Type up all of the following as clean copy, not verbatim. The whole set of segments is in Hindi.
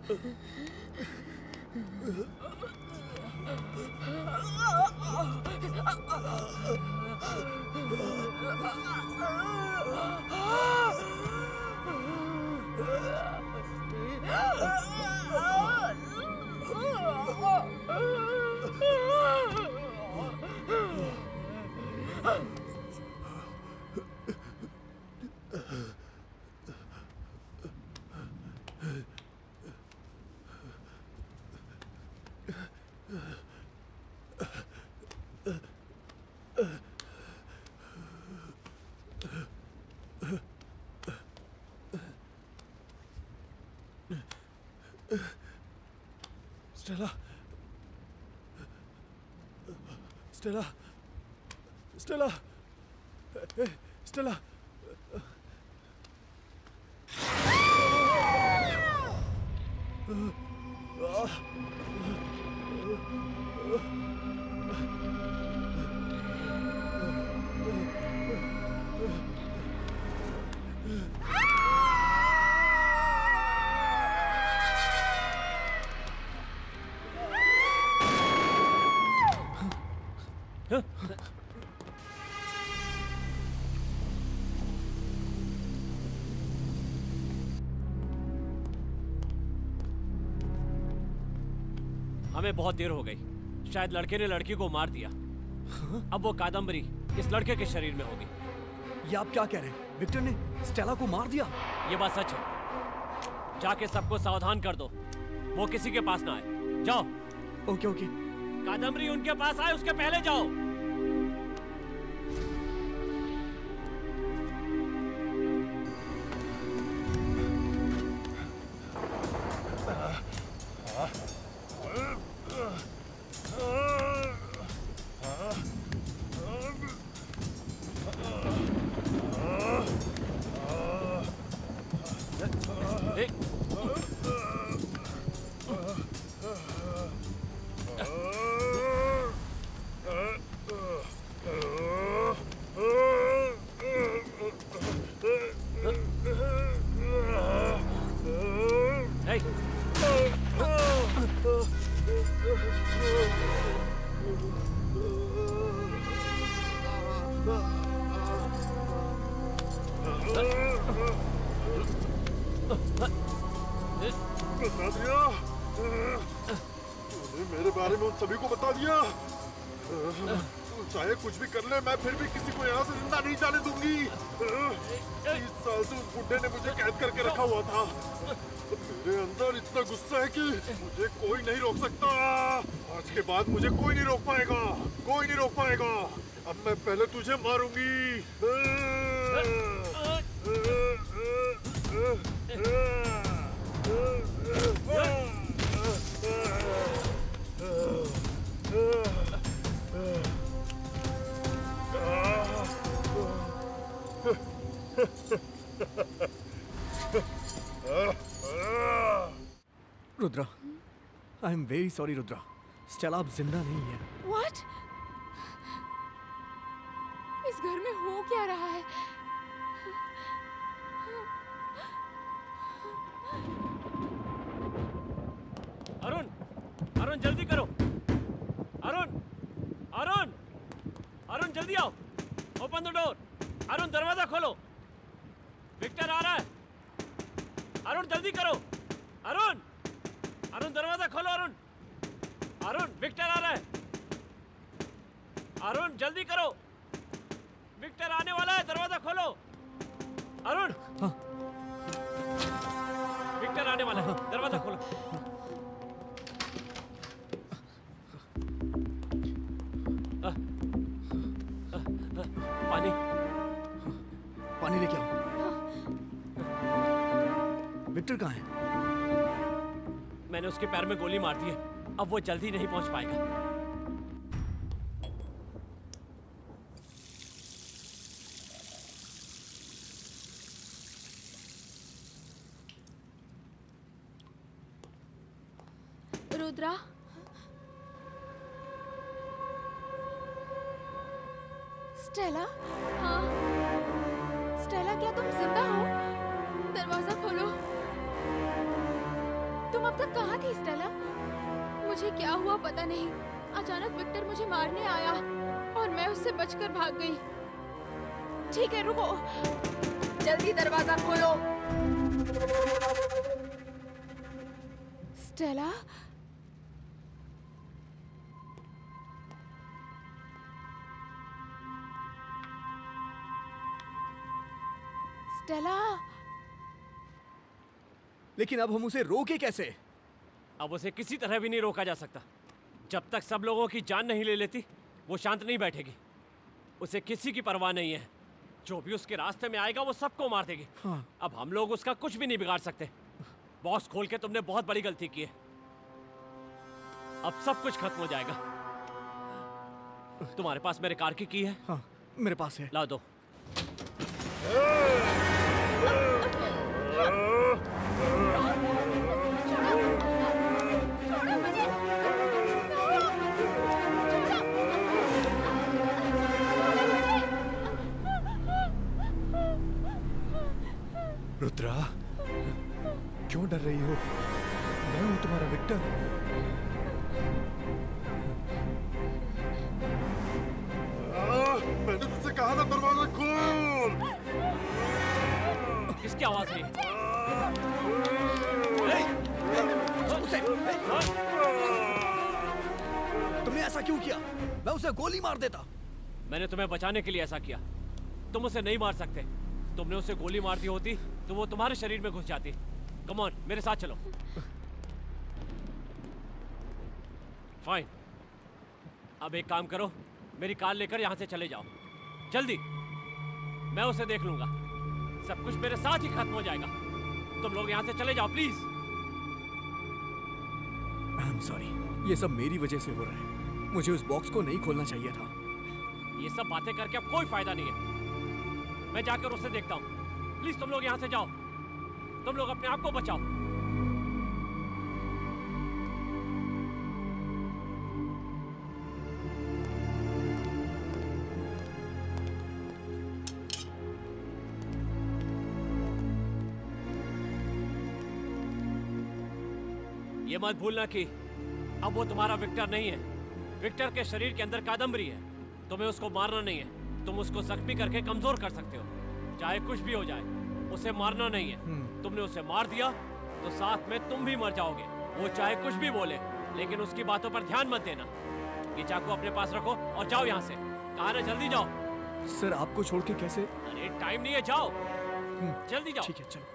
Stella, Stella, Stella, Stella. हमें बहुत देर हो गई। शायद लड़के ने लड़की को मार दिया। अब वो कादम्बरी इस लड़के के शरीर में होगी। ये आप क्या कह रहे हैं? विक्टर ने स्टेला को मार दिया? ये बात सच है। जाके सबको सावधान कर दो, वो किसी के पास ना आए। जाओ। Okay okay. कादम्बरी उनके पास आए उसके पहले जाओ। बता दिया तूने मेरे बारे में उन सभी को बता दिया। तू चाहे कुछ भी कर ले, मैं फिर भी किसी को यहाँ से जिंदा नहीं जाने दूंगी। 30 साल से उस बुड्ढे ने मुझे कैद करके रखा हुआ था। मेरे अंदर इतना गुस्सा है कि मुझे कोई नहीं रोक सकता। आज के बाद मुझे कोई नहीं रोक पाएगा, कोई नहीं रोक पाएगा। अब मैं पहले तुझे मारूंगी। Rudra, I am very sorry Rudra. Stella अब जिंदा नहीं है। What? इस घर में हो क्या रहा है? अरुण, अरुण जल्दी करो। अरुण, अरुण, अरुण जल्दी आओ। Open the door. अरुण दरवाजा खोलो। विक्टर आ रहा है। अरुण जल्दी करो। अरुण, अरुण दरवाजा खोलो। अरुण, अरुण विक्टर आ रहा है। अरुण जल्दी करो, विक्टर आने वाला है। दरवाजा खोलो। अरुण, हाँ। विक्टर आने वाला है। दरवाजा खोलो। पानी, पानी लेके आओ। विक्टर कहाँ है? मैंने उसके पैर में गोली मार दी है। अब वो जल्दी नहीं पहुंच पाएगा। रुद्रा, स्टेला? हाँ, स्टेला क्या तुम जिंदा हो? दरवाजा खोलो। तुम अब तक कहाँ थी स्टेला? मुझे क्या हुआ पता नहीं। अचानक विक्टर मुझे मारने आया और मैं उससे बचकर भाग गई। ठीक है, रुको, जल्दी दरवाजा खोलो। स्टेला? स्टेला? लेकिन अब हम उसे रोके कैसे? अब उसे किसी तरह भी नहीं रोका जा सकता। जब तक सब लोगों की जान नहीं ले लेती वो शांत नहीं बैठेगी। उसे किसी की परवाह नहीं है। जो भी उसके रास्ते में आएगा वो सबको मार देगी। हाँ। अब हम लोग उसका कुछ भी नहीं बिगाड़ सकते। बॉक्स खोल के तुमने बहुत बड़ी गलती की है। अब सब कुछ खत्म हो जाएगा। तुम्हारे पास मेरे कार की है? हाँ, मेरे पास है। ला दो। रुद्रा, क्यों डर रही हो? मैं हूं तुम्हारा विक्टर। मैंने तुझसे कहा था दरवाजा खोल। किसकी आवाज है? तुमने ऐसा क्यों किया? मैं उसे गोली मार देता। मैंने तुम्हें बचाने के लिए ऐसा किया। तुम उसे नहीं मार सकते। तुमने उसे गोली मार दी होती तो वो तुम्हारे शरीर में घुस जाती। कम ऑन, मेरे साथ चलो। फाइन। अब एक काम करो, मेरी कार लेकर यहां से चले जाओ जल्दी। मैं उसे देख लूंगा। सब कुछ मेरे साथ ही खत्म हो जाएगा। तुम लोग यहां से चले जाओ प्लीज। आई एम सॉरी, ये सब मेरी वजह से हो रहा है। मुझे उस बॉक्स को नहीं खोलना चाहिए था। ये सब बातें करके अब कोई फायदा नहीं है। मैं जाकर उसे देखता हूँ। प्लीज तुम लोग यहाँ से जाओ। तुम लोग अपने आप को बचाओ। ये मत भूलना कि अब वो तुम्हारा विक्टर नहीं है। विक्टर के शरीर के अंदर कादम्बरी है। तुम्हें उसको मारना नहीं है। तुम उसको जख्मी करके कमजोर कर सकते हो। चाहे कुछ भी हो जाए, उसे मारना नहीं है। तुमने उसे मार दिया तो साथ में तुम भी मर जाओगे। वो चाहे कुछ भी बोले, लेकिन उसकी बातों पर ध्यान मत देना। ये चाकू अपने पास रखो और जाओ यहाँ से। कहा ना, जल्दी जाओ। सर, आपको छोड़ के कैसे? अरे टाइम नहीं है, जाओ जल्दी जाओ। ठीक है, चलो।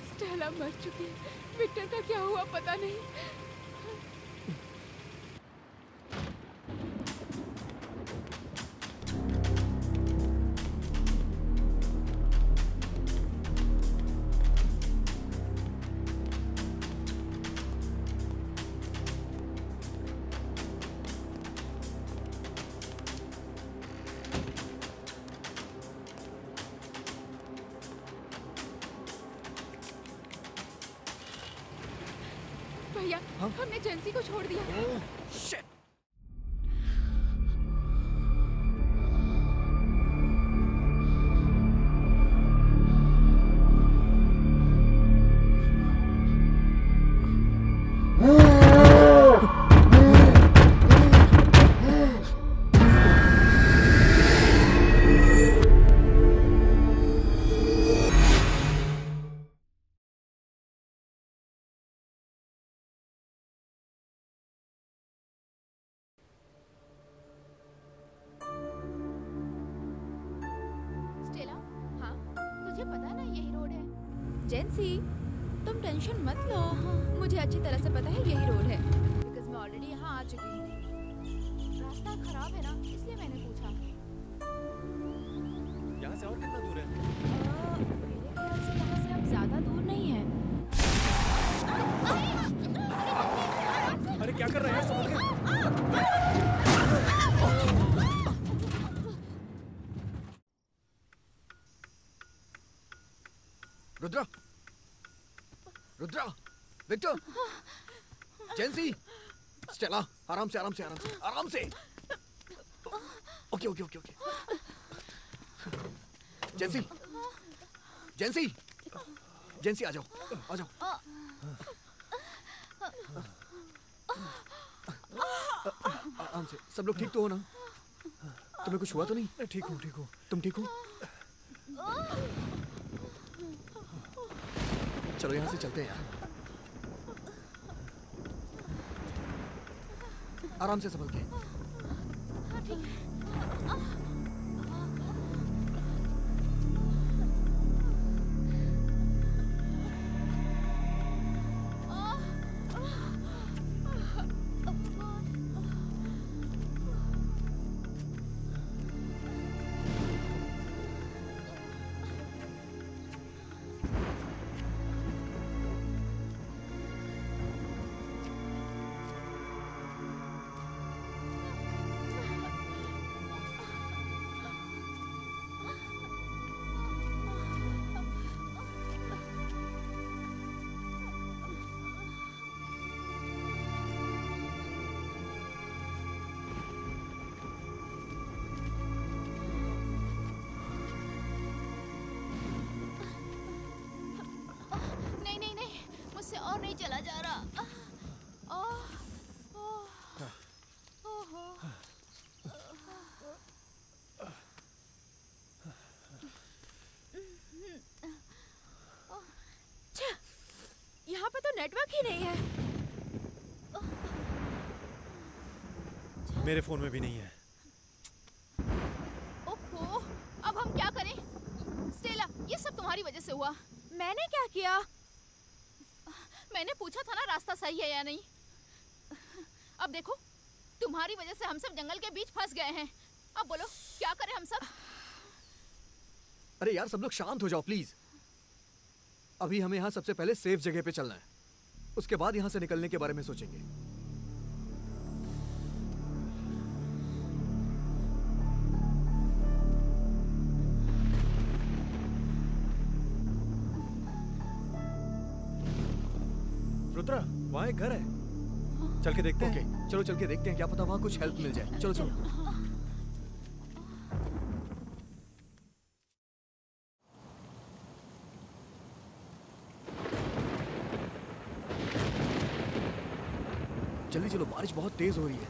स्टेला मर चुकी है। विक्टर का क्या हुआ पता नहीं। भैया, हमने जेंसी को छोड़ दिया। शिट! तुझे पता ना यही रोड है। जेंसी, तुम टेंशन मत लो। मुझे अच्छी तरह से पता है यही रोड है, बिकॉज़ मैं ऑलरेडी यहाँ आ चुकी हूँ। रास्ता खराब है ना, इसलिए मैंने पूछा। यहाँ से और कितना दूर है? मेरे ख्याल से यहाँ से अब ज्यादा दूर नहीं है। अरे क्या कर रहे हैं? समझ गए? रुद्रा, रुद्रा, विक्टर, जेंसी, स्टेला, आराम से, आराम से, आराम से, आराम से। Okay okay okay okay. Jency, Jency, Jency आ जाओ, आ जाओ। आराम से। सब लोग ठीक तो हो ना? तुम्हें कुछ हुआ तो नहीं? मैं ठीक हूँ, ठीक हूँ। तुम ठीक हो? चलो यहाँ से चलते हैं यार। आराम से संभल के। और नहीं चला जा रहा। यहाँ पे तो नेटवर्क ही नहीं है। मेरे फोन में भी नहीं है। ओहो, अब हम क्या करें? स्टेला, ये सब तुम्हारी वजह से हुआ। मैंने क्या किया? मैंने पूछा था ना रास्ता सही है या नहीं। अब देखो, तुम्हारी वजह से हम सब जंगल के बीच फंस गए हैं। अब बोलो क्या करें हम सब? अरे यार, सब लोग शांत हो जाओ प्लीज। अभी हमें यहाँ सबसे पहले सेफ जगह पे चलना है, उसके बाद यहाँ से निकलने के बारे में सोचेंगे। रुद्रा, वहाँ एक घर है, चल के देखते हैं। ओके, चलो चल के देखते हैं, क्या पता वहाँ कुछ हेल्प मिल जाए। चलो चलो। जल्दी चलो, बारिश बहुत तेज हो रही है।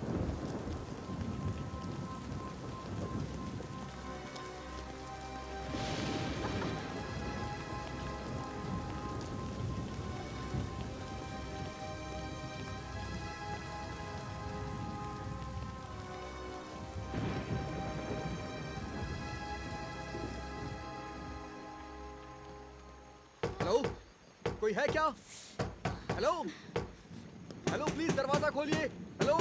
हेलो, कोई है क्या? हेलो हेलो, प्लीज दरवाजा खोलिए। हेलो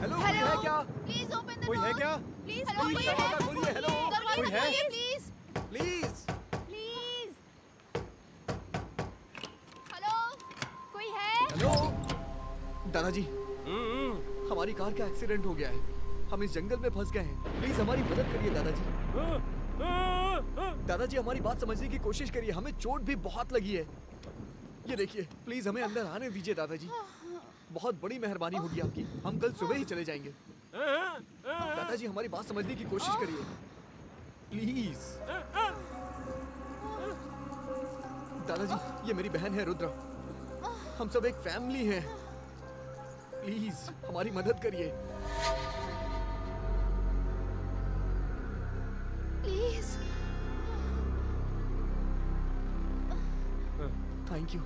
हेलो, कोई है क्या? Please open the door. कोई है क्या? प्लीज दरवाजा खोलिए। हेलो, दरवाजा कोई है? खोलिए प्लीज। प्लीज। प्लीज। हेलो, कोई है? हेलो दादाजी, हमारी कार का एक्सीडेंट हो गया है, हम इस जंगल में फंस गए हैं। प्लीज हमारी मदद करिए दादाजी। दादाजी, हमारी बात समझने की कोशिश करिए, हमें चोट भी बहुत लगी है। ये देखिए, प्लीज हमें अंदर आने दीजिए दादाजी। बहुत बड़ी मेहरबानी होगी आपकी, हम कल सुबह ही चले जाएंगे। दादाजी, हमारी बात समझने की कोशिश करिए प्लीज। दादाजी, ये मेरी बहन है रुद्रा, हम सब एक फैमिली हैं। प्लीज हमारी मदद करिए प्लीज। Thank you.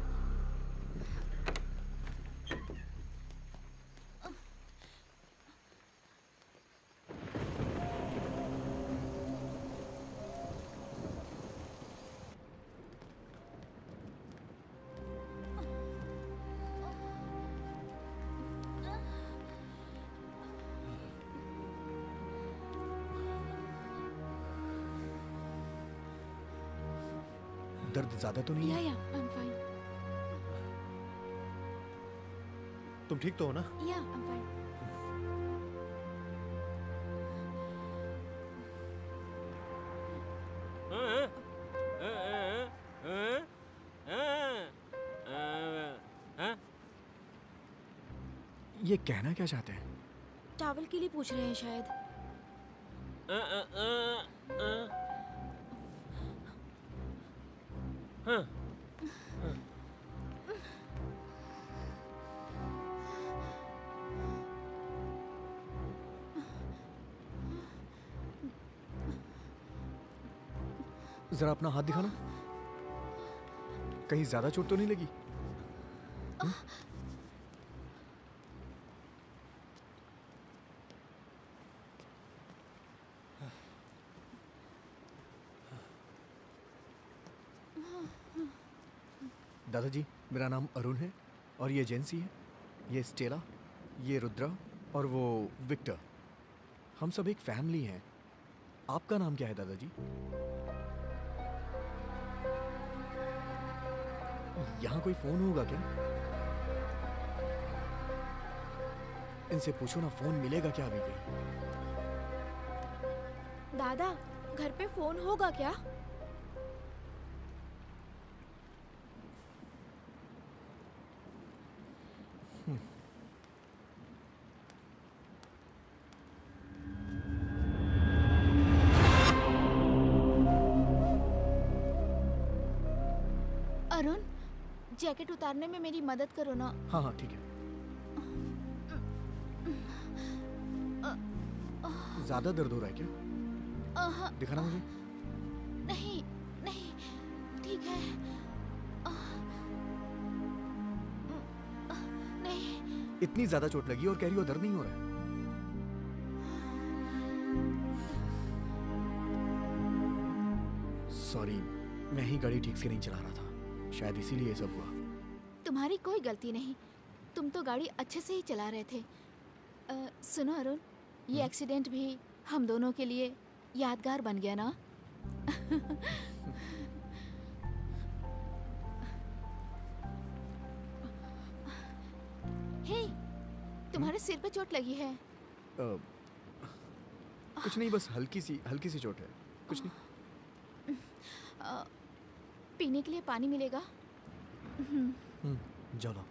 दर्द ज्यादा तो नहीं है? या आई एम फाइन। तुम ठीक तो हो ना? या आई एम फाइन। ये कहना क्या चाहते हैं? टॉवल के लिए पूछ रहे हैं शायद। हाँ। जरा अपना हाथ दिखाना। कहीं ज्यादा चोट तो नहीं लगी? दादाजी, मेरा नाम अरुण है और ये जेंसी है, ये स्टेला, ये रुद्रा और वो विक्टर। हम सब एक फैमिली हैं। आपका नाम क्या है दादाजी? यहाँ कोई फोन होगा क्या? इनसे पूछो ना, फोन मिलेगा क्या अभी कहीं? दादा, घर पे फोन होगा क्या? अरुण, जैकेट उतारने में मेरी मदद करो ना। हाँ हाँ ठीक है। ज्यादा दर्द हो रहा है क्या? दिखाना मुझे। नहीं नहीं, ठीक है। नहीं। इतनी ज्यादा चोट लगी और कह रही हो दर्द नहीं हो रहा है? सॉरी, मैं ही गाड़ी ठीक से नहीं चला रहा था, शायद इसीलिए ये सब हुआ। तुम्हारी कोई गलती नहीं, तुम तो गाड़ी अच्छे से ही चला रहे थे। सुनो अरुण, ये एक्सीडेंट भी हम दोनों के लिए यादगार बन गया ना? हे, तुम्हारे सिर पे चोट लगी है। कुछ नहीं, बस हल्की सी चोट है, कुछ नहीं। पीने के लिए पानी मिलेगा? जाओ लाओ।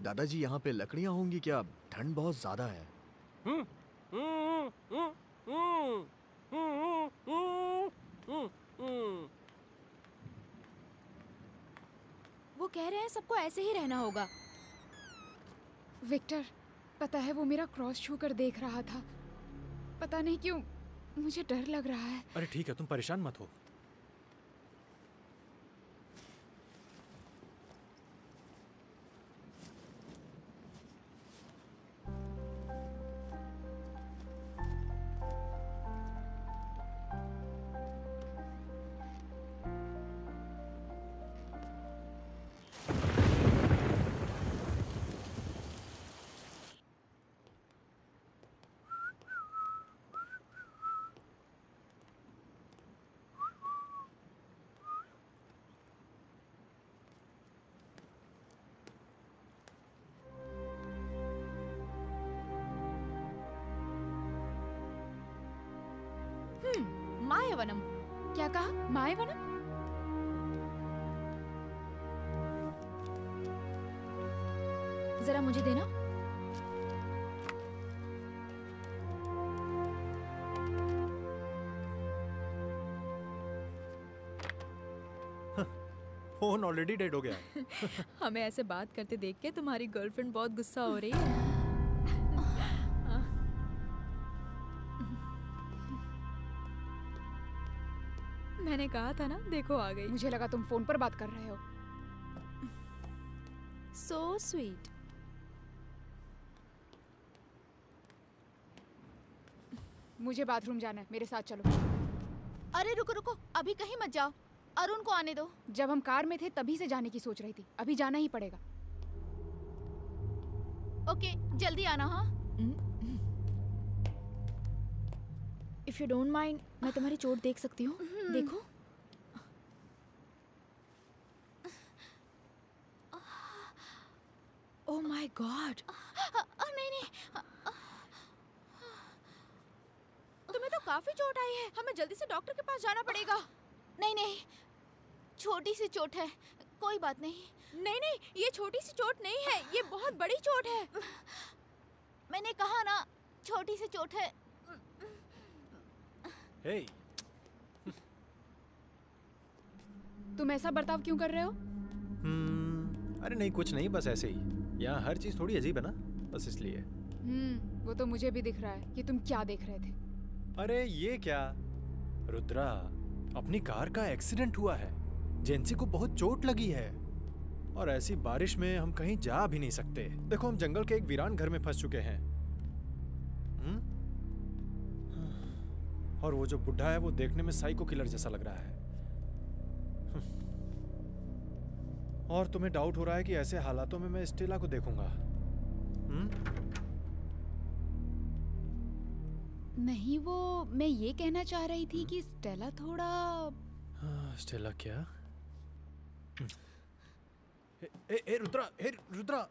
दादाजी, यहाँ पे लकड़ियाँ होंगी क्या? ठंड बहुत ज्यादा है। वो कह रहे हैं सबको ऐसे ही रहना होगा। विक्टर, पता है वो मेरा क्रॉस छू कर देख रहा था। पता नहीं क्यों मुझे डर लग रहा है। अरे ठीक है, तुम परेशान मत हो। क्या कहा? मायवनम? जरा मुझे देना। फोन ऑलरेडी डेड हो गया है। हमें ऐसे बात करते देख के तुम्हारी गर्लफ्रेंड बहुत गुस्सा हो रही है। मैंने कहा था ना, देखो आ गई। मुझे लगा तुम फोन पर बात कर रहे हो। So sweet. मुझे बाथरूम जाना है, मेरे साथ चलो। अरे रुको रुको, अभी कहीं मत जाओ, अरुण को आने दो। जब हम कार में थे तभी से जाने की सोच रही थी, अभी जाना ही पड़ेगा। ओके, जल्दी आना। हाँ, इफ यू डोंट माइंड, मैं तुम्हारी चोट देख सकती हूँ? देखो। Oh my God. नहीं नहीं, तुम्हें तो काफी चोट आई है, हमें जल्दी से डॉक्टर के पास जाना पड़ेगा। नहीं नहीं, छोटी सी चोट है, कोई बात नहीं। नहीं नहीं, ये छोटी सी चोट नहीं है, ये बहुत बड़ी चोट है। मैंने कहा ना, छोटी सी चोट है। हे, तुम ऐसा बर्ताव क्यों कर रहे हो? अरे नहीं, कुछ नहीं, बस ऐसे ही। यहाँ हर चीज थोड़ी अजीब है ना, बस इसलिए। वो तो मुझे भी दिख रहा है कि तुम क्या देख रहे थे। अरे ये क्या रुद्रा, अपनी कार का एक्सीडेंट हुआ है, जेंसी को बहुत चोट लगी है, और ऐसी बारिश में हम कहीं जा भी नहीं सकते। देखो, हम जंगल के एक वीरान घर में फंस चुके हैं। और वो जो बुढ़ा है वो देखने में साइको किलर जैसा लग रहा है। और तुम्हें डाउट हो रहा है कि ऐसे हालातों में मैं स्टेला को देखूंगा? नहीं, वो मैं ये कहना चाह रही थी कि स्टेला थोड़ा। स्टेला क्या? ए रुद्रा, रुद्रा।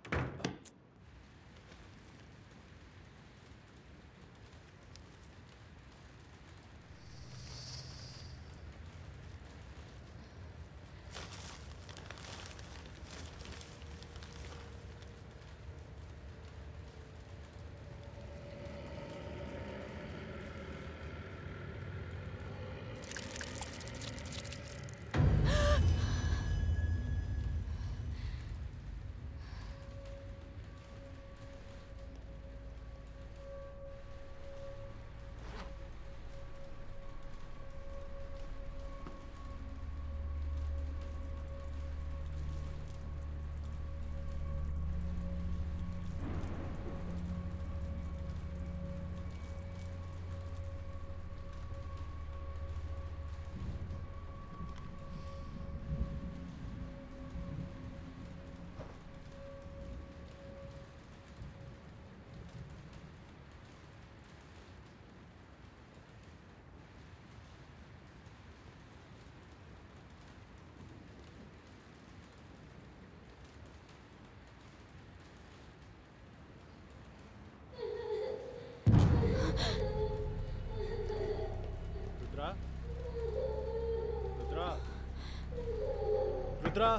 रुद्रा,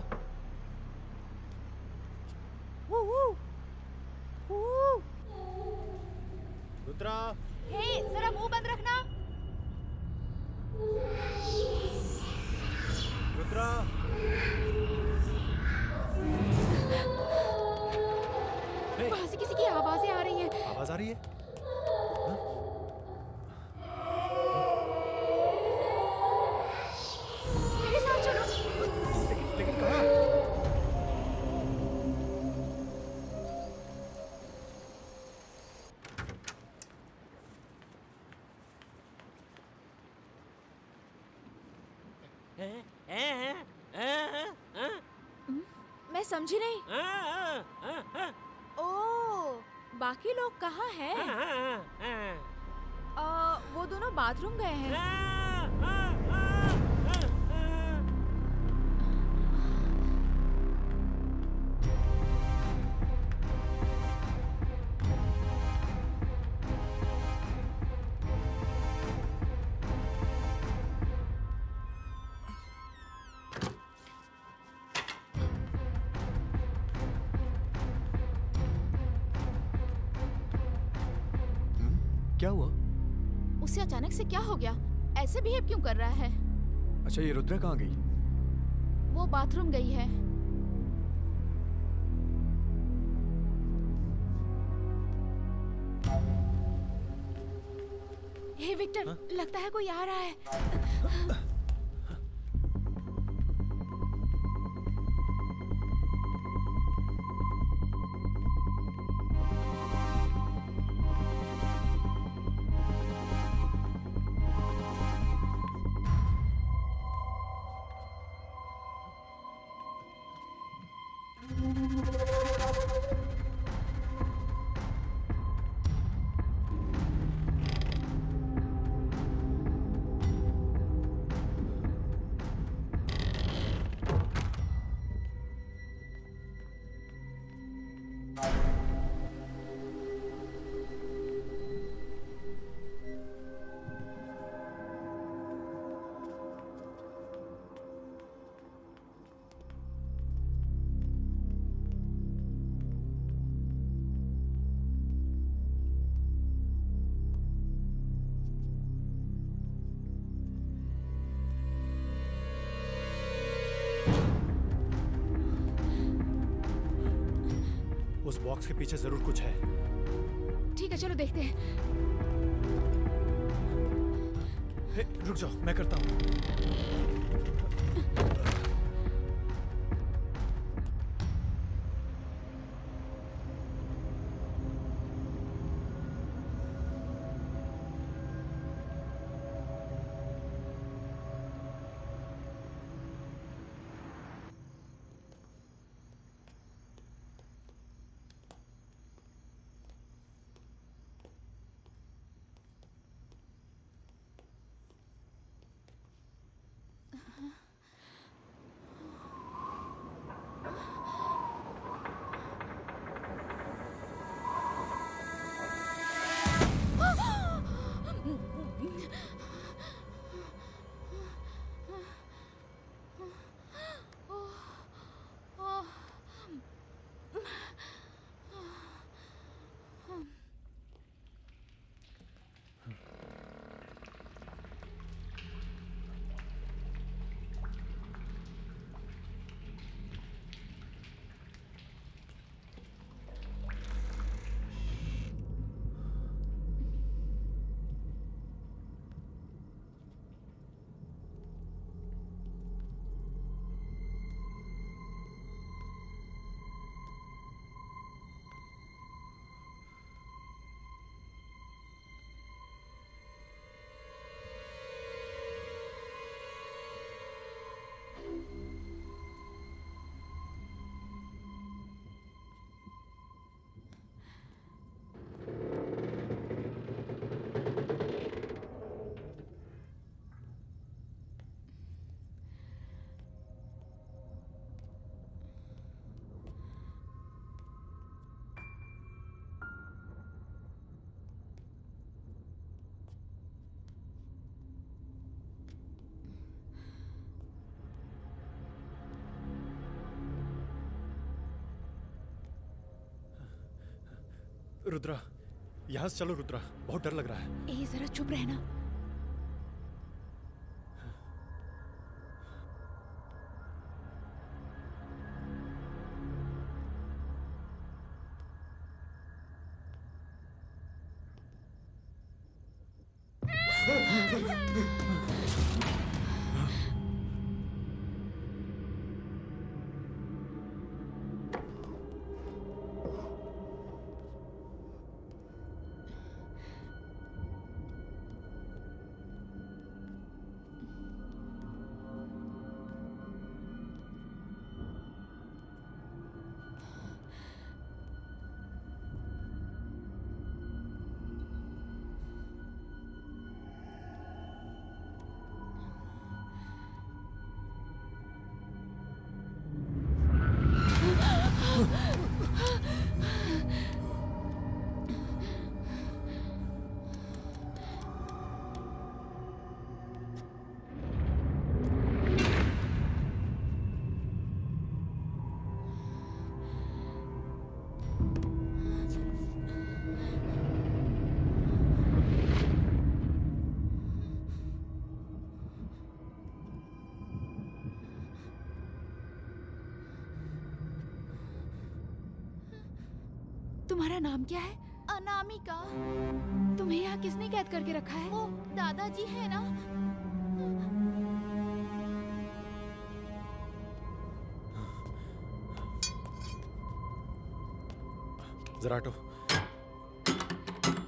रुद्रा। हे, जरा मुंह बंद रखना। रुद्रा, वहां से किसी की आवाजें आ रही हैं। आवाज आ रही है? मेरे साथ चलो। लेकिन कहाँ? मैं समझी नहीं। ओह, बाकी लोग कहाँ हैं? वो दोनों बाथरूम गए हैं। क्या हुआ? उसे अचानक से क्या हो गया? ऐसे बिहेव क्यों कर रहा है? अच्छा, ये रुद्रा कहाँ गई? वो बाथरूम गई है। हे विक्टर, लगता है कोई आ रहा है। उस बॉक्स के पीछे जरूर कुछ है। ठीक है, चलो देखते हैं। रुक जाओ, मैं करता हूँ। रुद्रा, यहाँ से चलो रुद्रा, बहुत डर लग रहा है। ए, जरा चुप रहना। तुम्हारा नाम क्या है? अनामिका। तुम्हें यहाँ किसने कैद करके रखा है? वो दादाजी है ना। जरा हटो।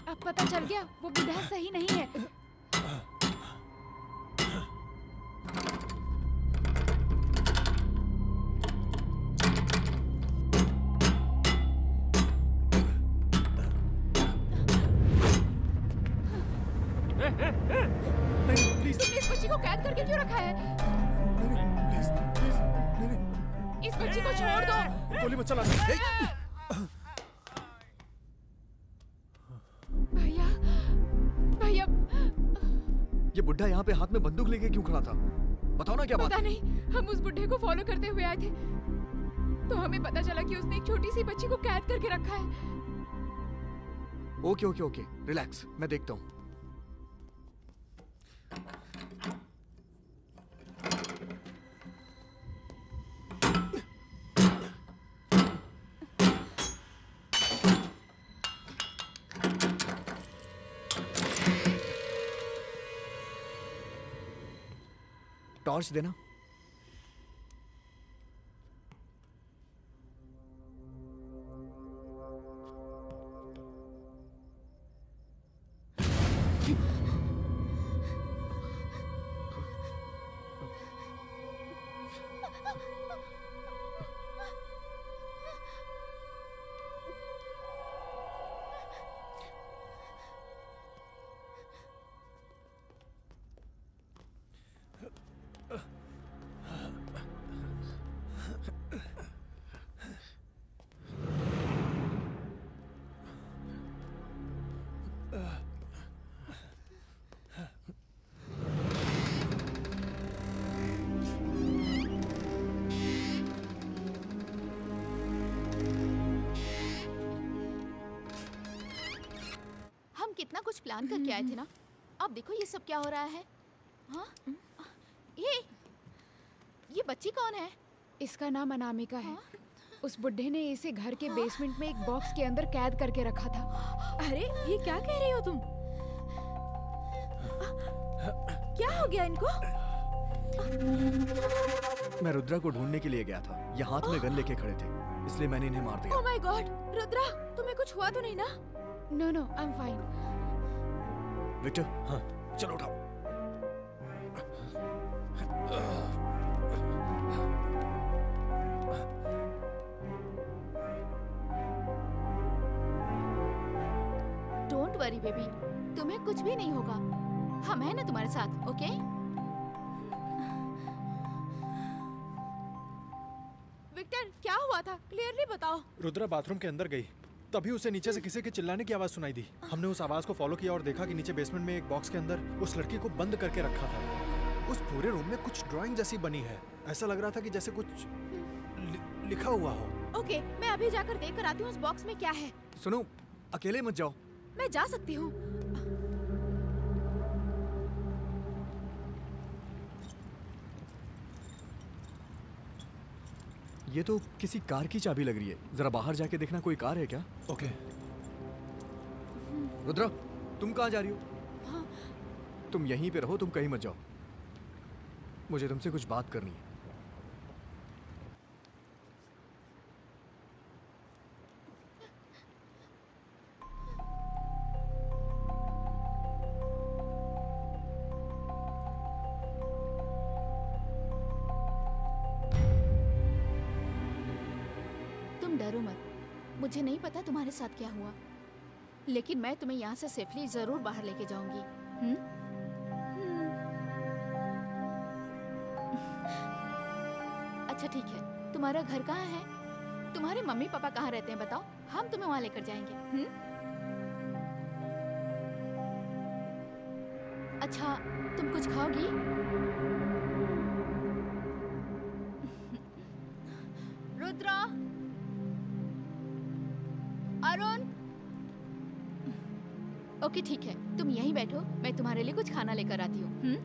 अब पता चल गया वो बुढ़ा सही नहीं है। तुमने इस बच्ची को कैद करके क्यों रखा है? प्लीज प्लीज नहीं, इस बच्ची को छोड़ दो। गोली मत चला। भैया भैया, ये बुड्ढा यहाँ पे हाथ में बंदूक लेके क्यों खड़ा था? बताओ ना क्या बात पता है? नहीं, हम उस बुढ़े को फॉलो करते हुए आए थे तो हमें पता चला कि उसने एक छोटी सी बच्ची को कैद करके रखा है। ओके ओके ओके, रिलैक्स, मैं देखता हूँ। टॉर्च देना। कितना कुछ प्लान करके आए थे ना। अब देखो ये सब क्या हो रहा है। हाँ, ये बच्ची कौन है? इसका नाम अनामिका है। उस बुड्ढे ने इसे घर के बेसमेंट में एक बॉक्स के अंदर कैद करके रखा था। अरे ये क्या कह रही हो तुम? क्या हो गया इनको? मैं रुद्रा को ढूंढने के लिए गया था। ये हाथ में गन लेके खड़े थे, इसलिए मैंने इन्हें मार दिया। ओह माय गॉड, रुद्रा तुम्हें कुछ हुआ तो नहीं ना? No no, I am fine. Victor, हाँ, चलो उठाओ। डोंट वरी बेबी, तुम्हें कुछ भी नहीं होगा। हम हैं ना तुम्हारे साथ, ओके? विक्टर, क्या हुआ था? क्लियरली बताओ। रुद्रा बाथरूम के अंदर गई, तभी उसे नीचे से किसी के चिल्लाने की आवाज सुनाई दी। हमने उस आवाज को फॉलो किया और देखा कि नीचे बेसमेंट में एक बॉक्स के अंदर उस लड़की को बंद करके रखा था। उस पूरे रूम में कुछ ड्राइंग जैसी बनी है। ऐसा लग रहा था कि जैसे कुछ लिखा हुआ हो। ओके, मैं अभी जाकर देख कर आती हूँ उस बॉक्स में क्या है। सुनो, अकेले मत जाओ। मैं जा सकती हूँ। ये तो किसी कार की चाबी लग रही है। जरा बाहर जाके देखना, कोई कार है क्या? ओके। रुद्रा, तुम कहाँ जा रही हो? हाँ। तुम यहीं पे रहो, तुम कहीं मत जाओ। मुझे तुमसे कुछ बात करनी है। डरो मत, मुझे नहीं पता तुम्हारे साथ क्या हुआ, लेकिन मैं तुम्हें यहाँ से सेफली जरूर बाहर लेके जाऊंगी। अच्छा ठीक है, तुम्हारा घर कहाँ है? तुम्हारे मम्मी पापा कहाँ रहते हैं बताओ, हम तुम्हें वहाँ लेकर जाएंगे। अच्छा, तुम कुछ खाओगी? रुद्रा, अरुण। ओके ठीक है, तुम यहीं बैठो, मैं तुम्हारे लिए कुछ खाना लेकर आती हूँ।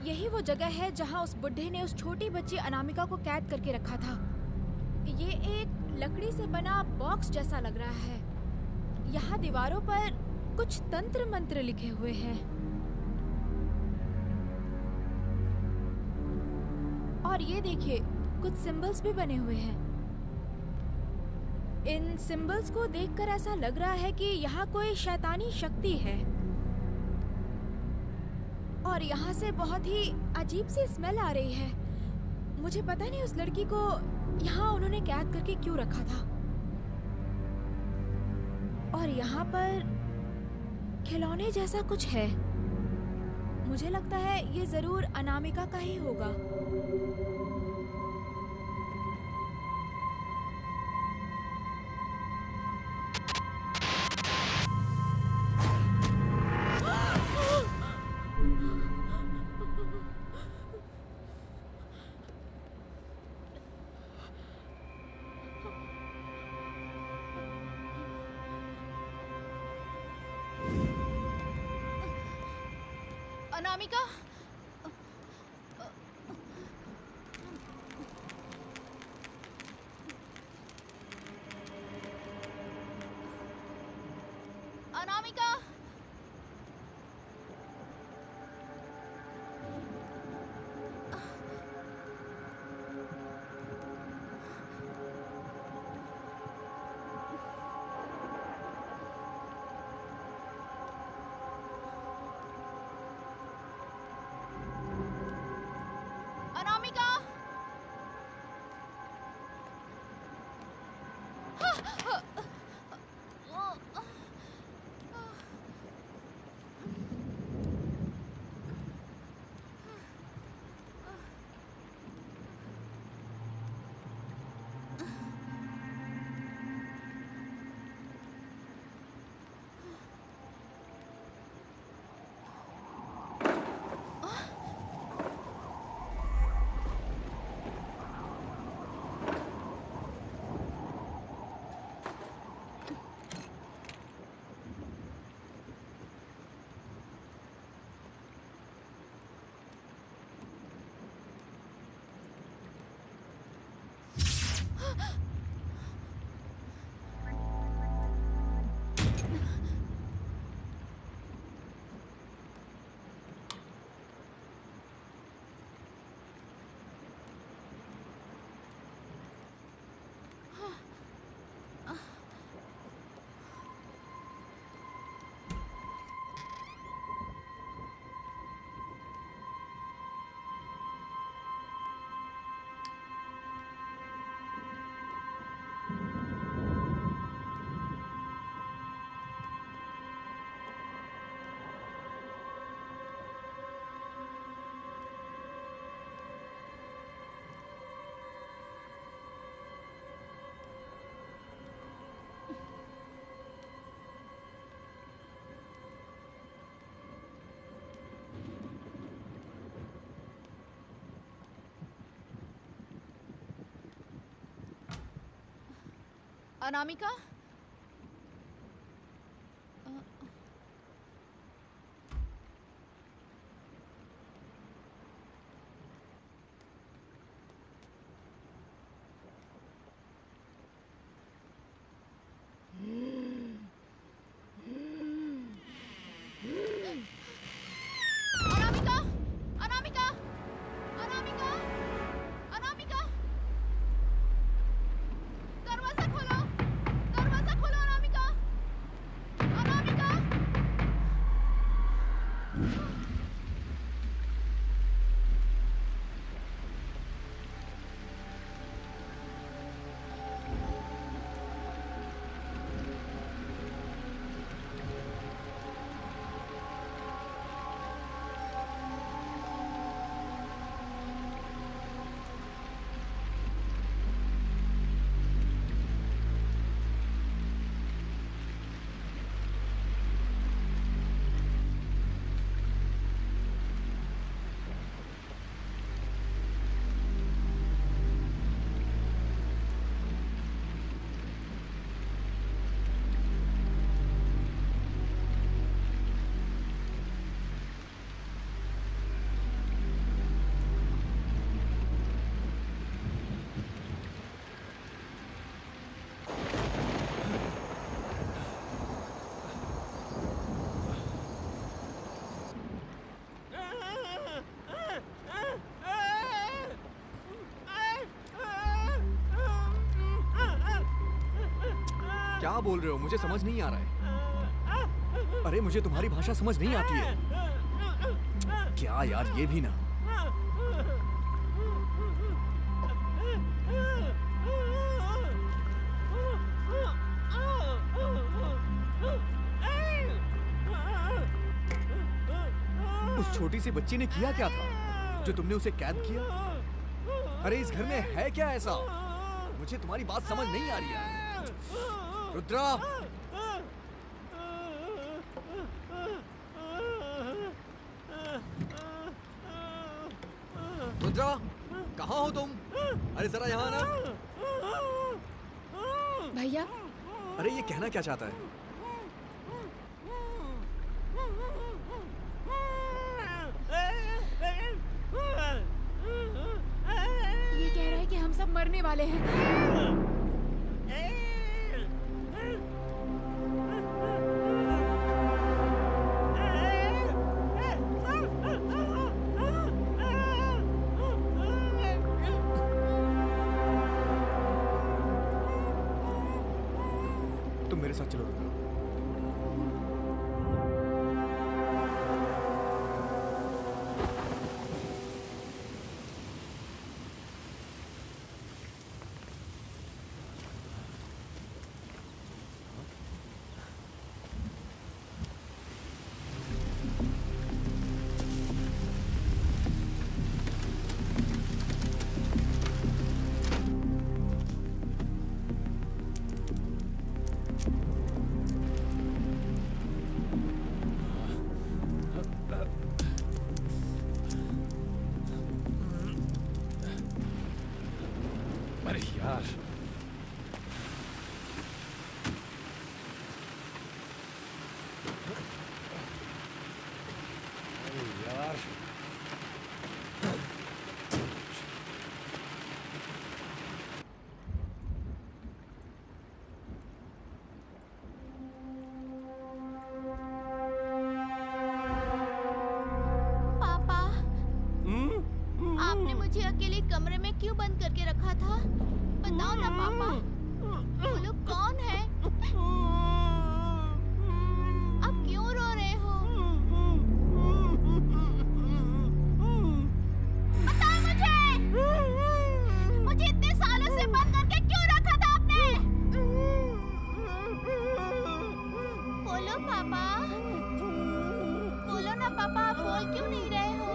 यही वो जगह है जहाँ उस बुड्ढे ने उस छोटी बच्ची अनामिका को कैद करके रखा था। ये एक लकड़ी से बना बॉक्स जैसा लग रहा है। यहाँ दीवारों पर कुछ तंत्र मंत्र लिखे हुए हैं और ये देखिए कुछ सिंबल्स भी बने हुए हैं। इन सिंबल्स को देखकर ऐसा लग रहा है कि यहाँ कोई शैतानी शक्ति है और यहाँ से बहुत ही अजीब सी स्मेल आ रही है। मुझे पता नहीं उस लड़की को यहाँ उन्होंने कैद करके क्यों रखा था। और यहाँ पर खिलौने जैसा कुछ है। मुझे लगता है ये जरूर अनामिका का ही होगा। अनामिका, अनामिका, अनामिका, अनामिका, अनामिका, अनामिका, अनामिका, अनामिका, दरवाजा खोलो, दरवाजा क्या बोल रहे हो? मुझे समझ नहीं आ रहा है। अरे मुझे तुम्हारी भाषा समझ नहीं आती है। क्या यार, ये भी ना। उस छोटी सी बच्ची ने किया क्या था जो तुमने उसे कैद किया? अरे इस घर में है क्या ऐसा? मुझे तुम्हारी बात समझ नहीं आ रही है। रुद्रा! रुद्रा, कहाँ हो तुम? अरे जरा यहाँ आना। भैया, अरे ये कहना क्या चाहता है? ये कह रहा है कि हम सब मरने वाले हैं। तुम मेरे साथ चलो रुद्रा। अरे यार, अरे यार, पापा, आपने मुझे अकेले कमरे में क्यों बंद करके रखा था? बताओ ना पापा, वो लोग कौन है? आप क्यों रो रहे हो? बताओ मुझे इतने सालों से बंद करके क्यों रखा था आपने? बोलो पापा, बोलो ना पापा, आप बोल क्यों नहीं रहे हो?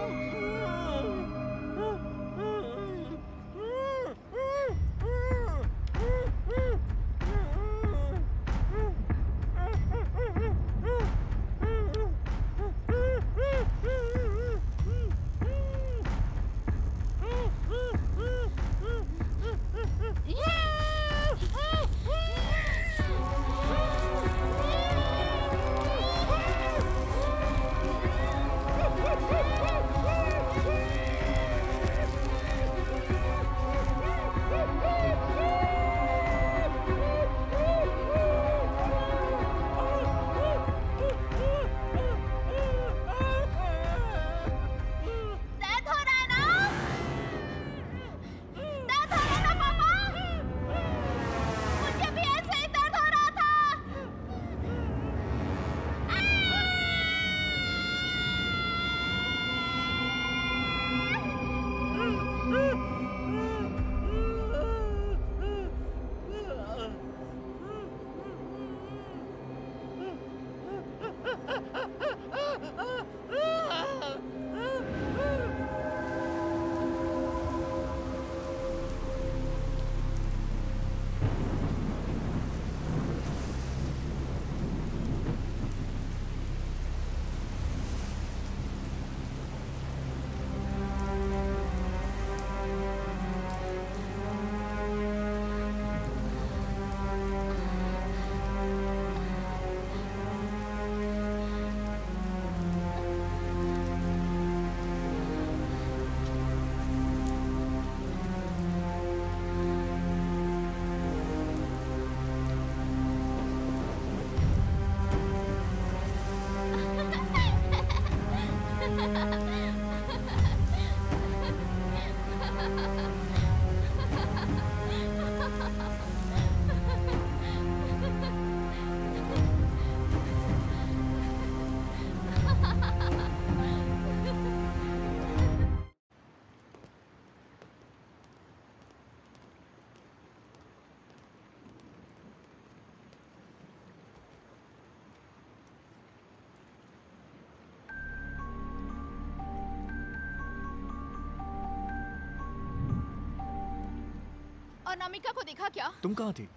अनामिका को देखा क्या? तुम कहाँ थी?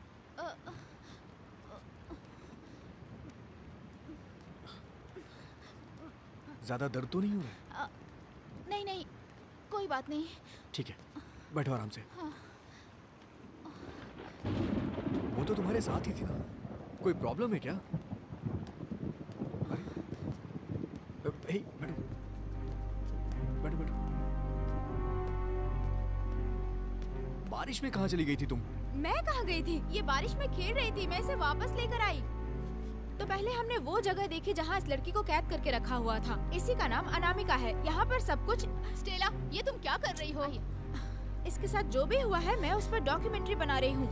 ज्यादा दर्द तो नहीं हो रहा? नहीं नहीं, कोई बात नहीं। ठीक है, बैठो आराम से। हाँ। वो तो तुम्हारे साथ ही थी ना, कोई प्रॉब्लम है क्या? अरे बैठो बैठो बैठो। बारिश में कहाँ चली गई थी तुम? मैं कहाँ गई थी? ये बारिश में खेल रही थी, मैं इसे वापस लेकर आई। तो पहले हमने वो जगह देखी जहाँ इस लड़की को कैद करके रखा हुआ था। इसी का नाम अनामिका है। यहाँ पर सब कुछ। स्टेला, ये तुम क्या कर रही हो? इसके साथ जो भी हुआ है मैं उस पर डॉक्यूमेंट्री बना रही हूँ।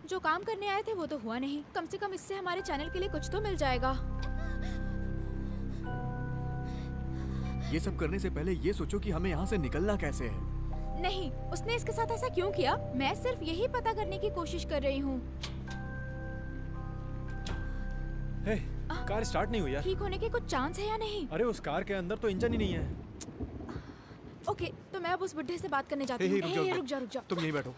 जो काम करने आए थे वो तो हुआ नहीं, कम से कम इससे हमारे चैनल के लिए कुछ तो मिल जाएगा। ये सब करने से पहले ये सोचो कि हमें यहाँ से निकलना कैसे है। नहीं, उसने इसके साथ ऐसा क्यों किया? मैं सिर्फ यही पता करने की कोशिश कर रही हूँ। हे, कार स्टार्ट नहीं हुई यार। ठीक होने के कुछ चांस है या नहीं? अरे उस कार के अंदर तो इंजन ही नहीं है। ओके, तो मैं अब उस बुड्ढे से बात करने जाती हूँ। रुक जा। तुम यहीं बैठो।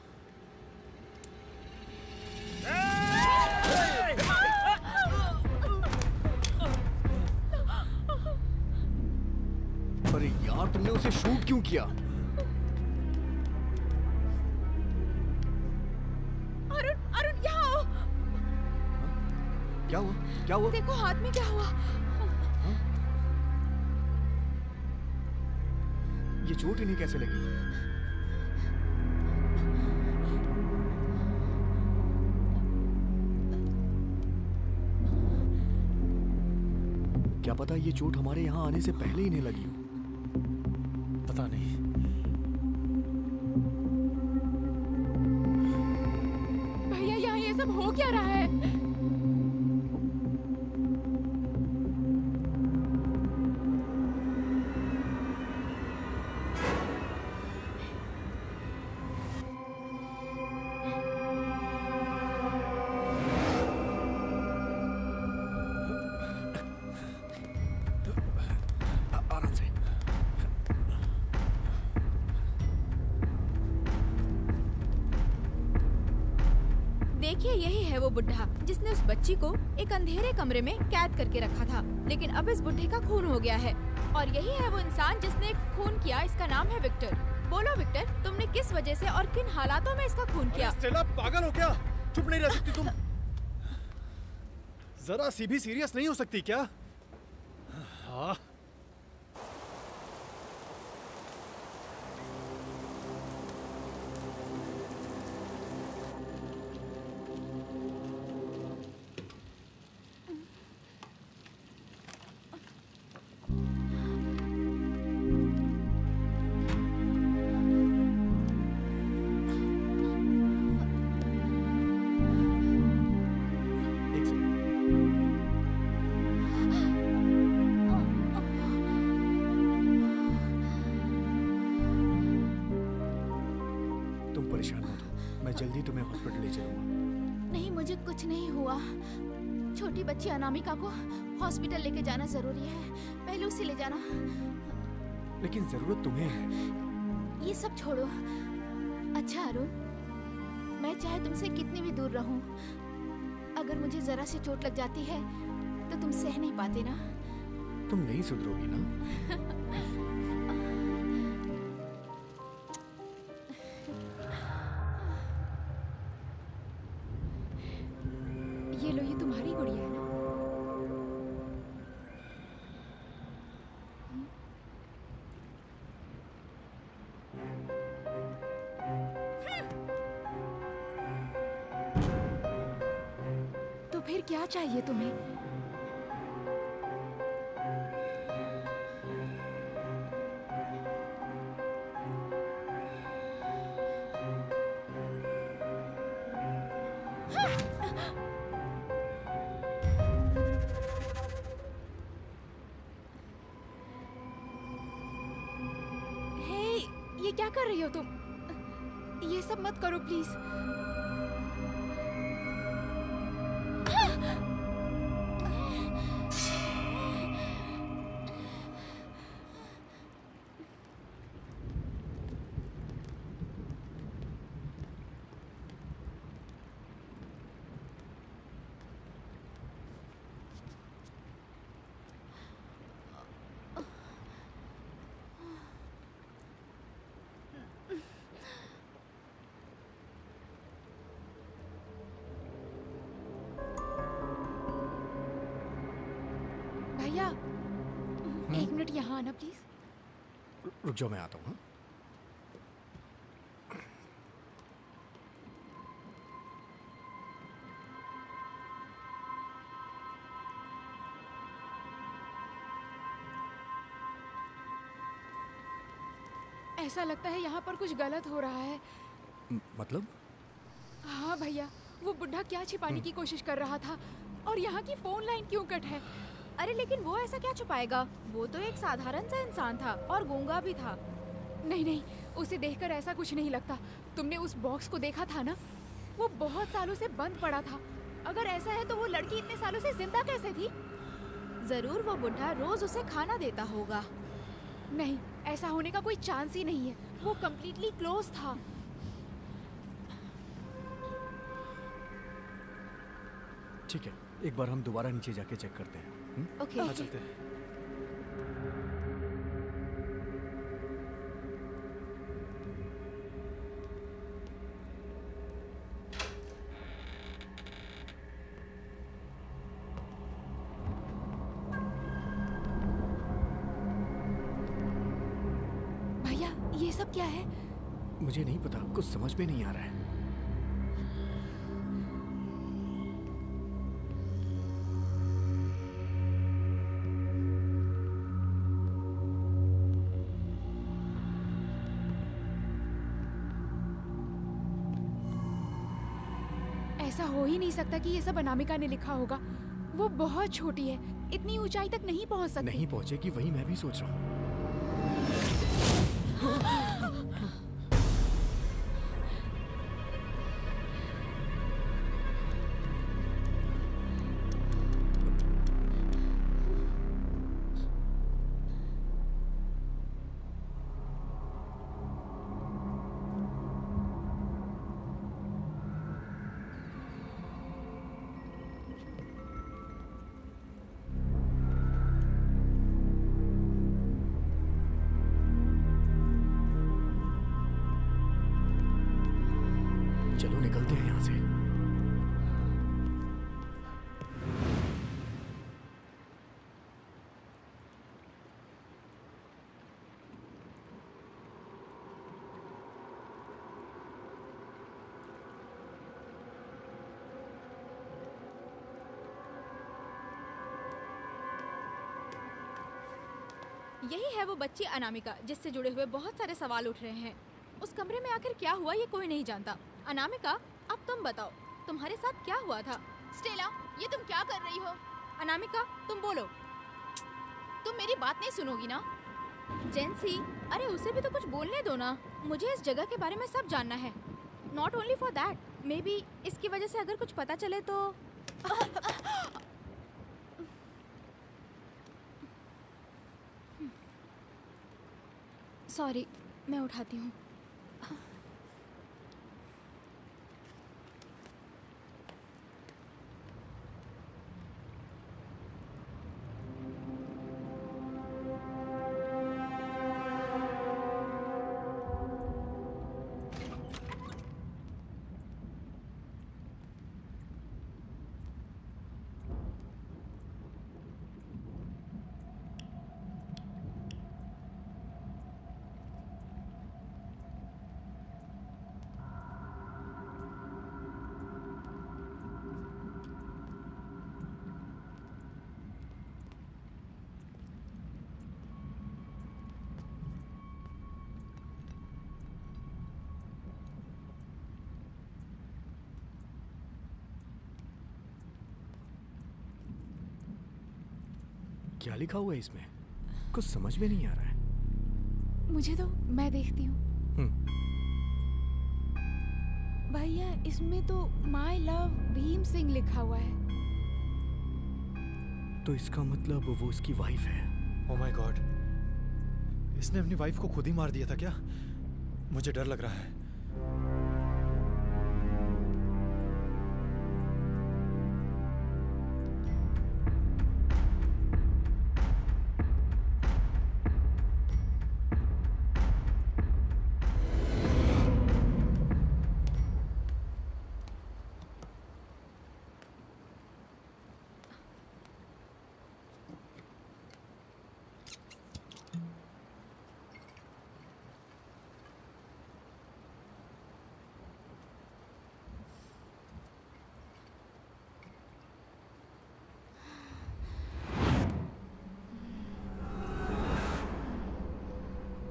अरे यार, तुमने उसे शूट क्यों किया? अरुण यहाँ आओ। क्या हुआ? क्या हुआ? देखो हाथ में क्या हुआ। ये चोट इन्हें कैसे लगी? क्या पता ये चोट हमारे यहाँ आने से पहले इन्हें लगी हो। पता नहीं। भैया, यहाँ ये सब हो क्या रहा है? आराम से। देखिए, यही है वो बुड्ढा जिसने उस बच्ची को एक अंधेरे कमरे में कैद करके रखा था। लेकिन अब इस बुड्ढे का खून हो गया है। और यही है वो इंसान जिसने खून किया। इसका नाम है विक्टर। बोलो विक्टर, तुमने किस वजह से और किन हालातों में इसका खून किया? स्टेला, पागल हो क्या? चुप नहीं रह सकती तुम? जरा सी भी सीरियस नहीं हो सकती क्या? हाँ। एक सेकंड। तुम परेशान मत हो, मैं जल्दी तुम्हें हॉस्पिटल ले चलूंगा। नहीं, मुझे कुछ नहीं हुआ। छोटी बच्ची अनामिका को हॉस्पिटल लेके जाना जरूरी है। पहले उसे ले जाना। लेकिन जरूरत तुम्हें है। ये सब छोड़ो। अच्छा अरुण, मैं चाहे तुमसे कितनी भी दूर रहूं, अगर मुझे जरा सी चोट लग जाती है तो तुम सह नहीं पाते ना? तुम नहीं सुधरोगी ना? ये लो, ये तुम्हारी गुड़िया है ना? तो फिर क्या चाहिए तुम्हें? ये क्या कर रही हो तुम? ये सब मत करो प्लीज। एक मिनट यहाँ आना प्लीज। रुक जाओ, मैं आता हूँ। ऐसा लगता है यहाँ पर कुछ गलत हो रहा है। मतलब? हाँ भैया, वो बुढ़ा क्या छिपाने की कोशिश कर रहा था, और यहाँ की फोन लाइन क्यों कट है? अरे लेकिन वो ऐसा क्या छुपाएगा? वो तो एक साधारण सा इंसान था और गूंगा भी था। नहीं नहीं, उसे देखकर ऐसा कुछ नहीं लगता। तुमने उस बॉक्स को देखा था ना? वो बहुत सालों से बंद पड़ा था। अगर ऐसा है तो वो लड़की इतने सालों से जिंदा कैसे थी? जरूर वो बुढ़ा रोज उसे खाना देता होगा। नहीं, ऐसा होने का कोई चांस ही नहीं है। वो कम्प्लीटली क्लोज था। ठीक है, एक बार हम दोबारा नीचे जाके चेक करते हैं। ओके। हाँ, चलते हैं। भैया, ये सब क्या है? मुझे नहीं पता, कुछ समझ में नहीं आ रहा है। ऐसा हो ही नहीं सकता कि ये सब अनामिका ने लिखा होगा। वो बहुत छोटी है, इतनी ऊंचाई तक नहीं पहुंच सकती। नहीं पहुंचेगी, वही मैं भी सोच रहा हूँ। चलो निकलते हैं यहाँ से। यही है वो बच्ची अनामिका जिससे जुड़े हुए बहुत सारे सवाल उठ रहे हैं। उस कमरे में आखिर क्या हुआ ये कोई नहीं जानता। अनामिका, अब तुम बताओ, तुम्हारे साथ क्या हुआ था? स्टेला, ये तुम क्या कर रही हो? अनामिका, तुम बोलो। तुम मेरी बात नहीं सुनोगी ना? जेंसी, अरे उसे भी तो कुछ बोलने दो ना। मुझे इस जगह के बारे में सब जानना है। Not only for that, may be इसकी वजह से अगर कुछ पता चले तो। सॉरी, मैं उठाती हूँ। क्या लिखा हुआ है इसमें? कुछ समझ में नहीं आ रहा है। मुझे तो, मैं देखती हूँ। भैया, इसमें तो माई लव भीम सिंह लिखा हुआ है। तो इसका मतलब वो उसकी वाइफ है। ओह माय गॉड, इसने अपनी वाइफ को खुद ही मार दिया था क्या? मुझे डर लग रहा है।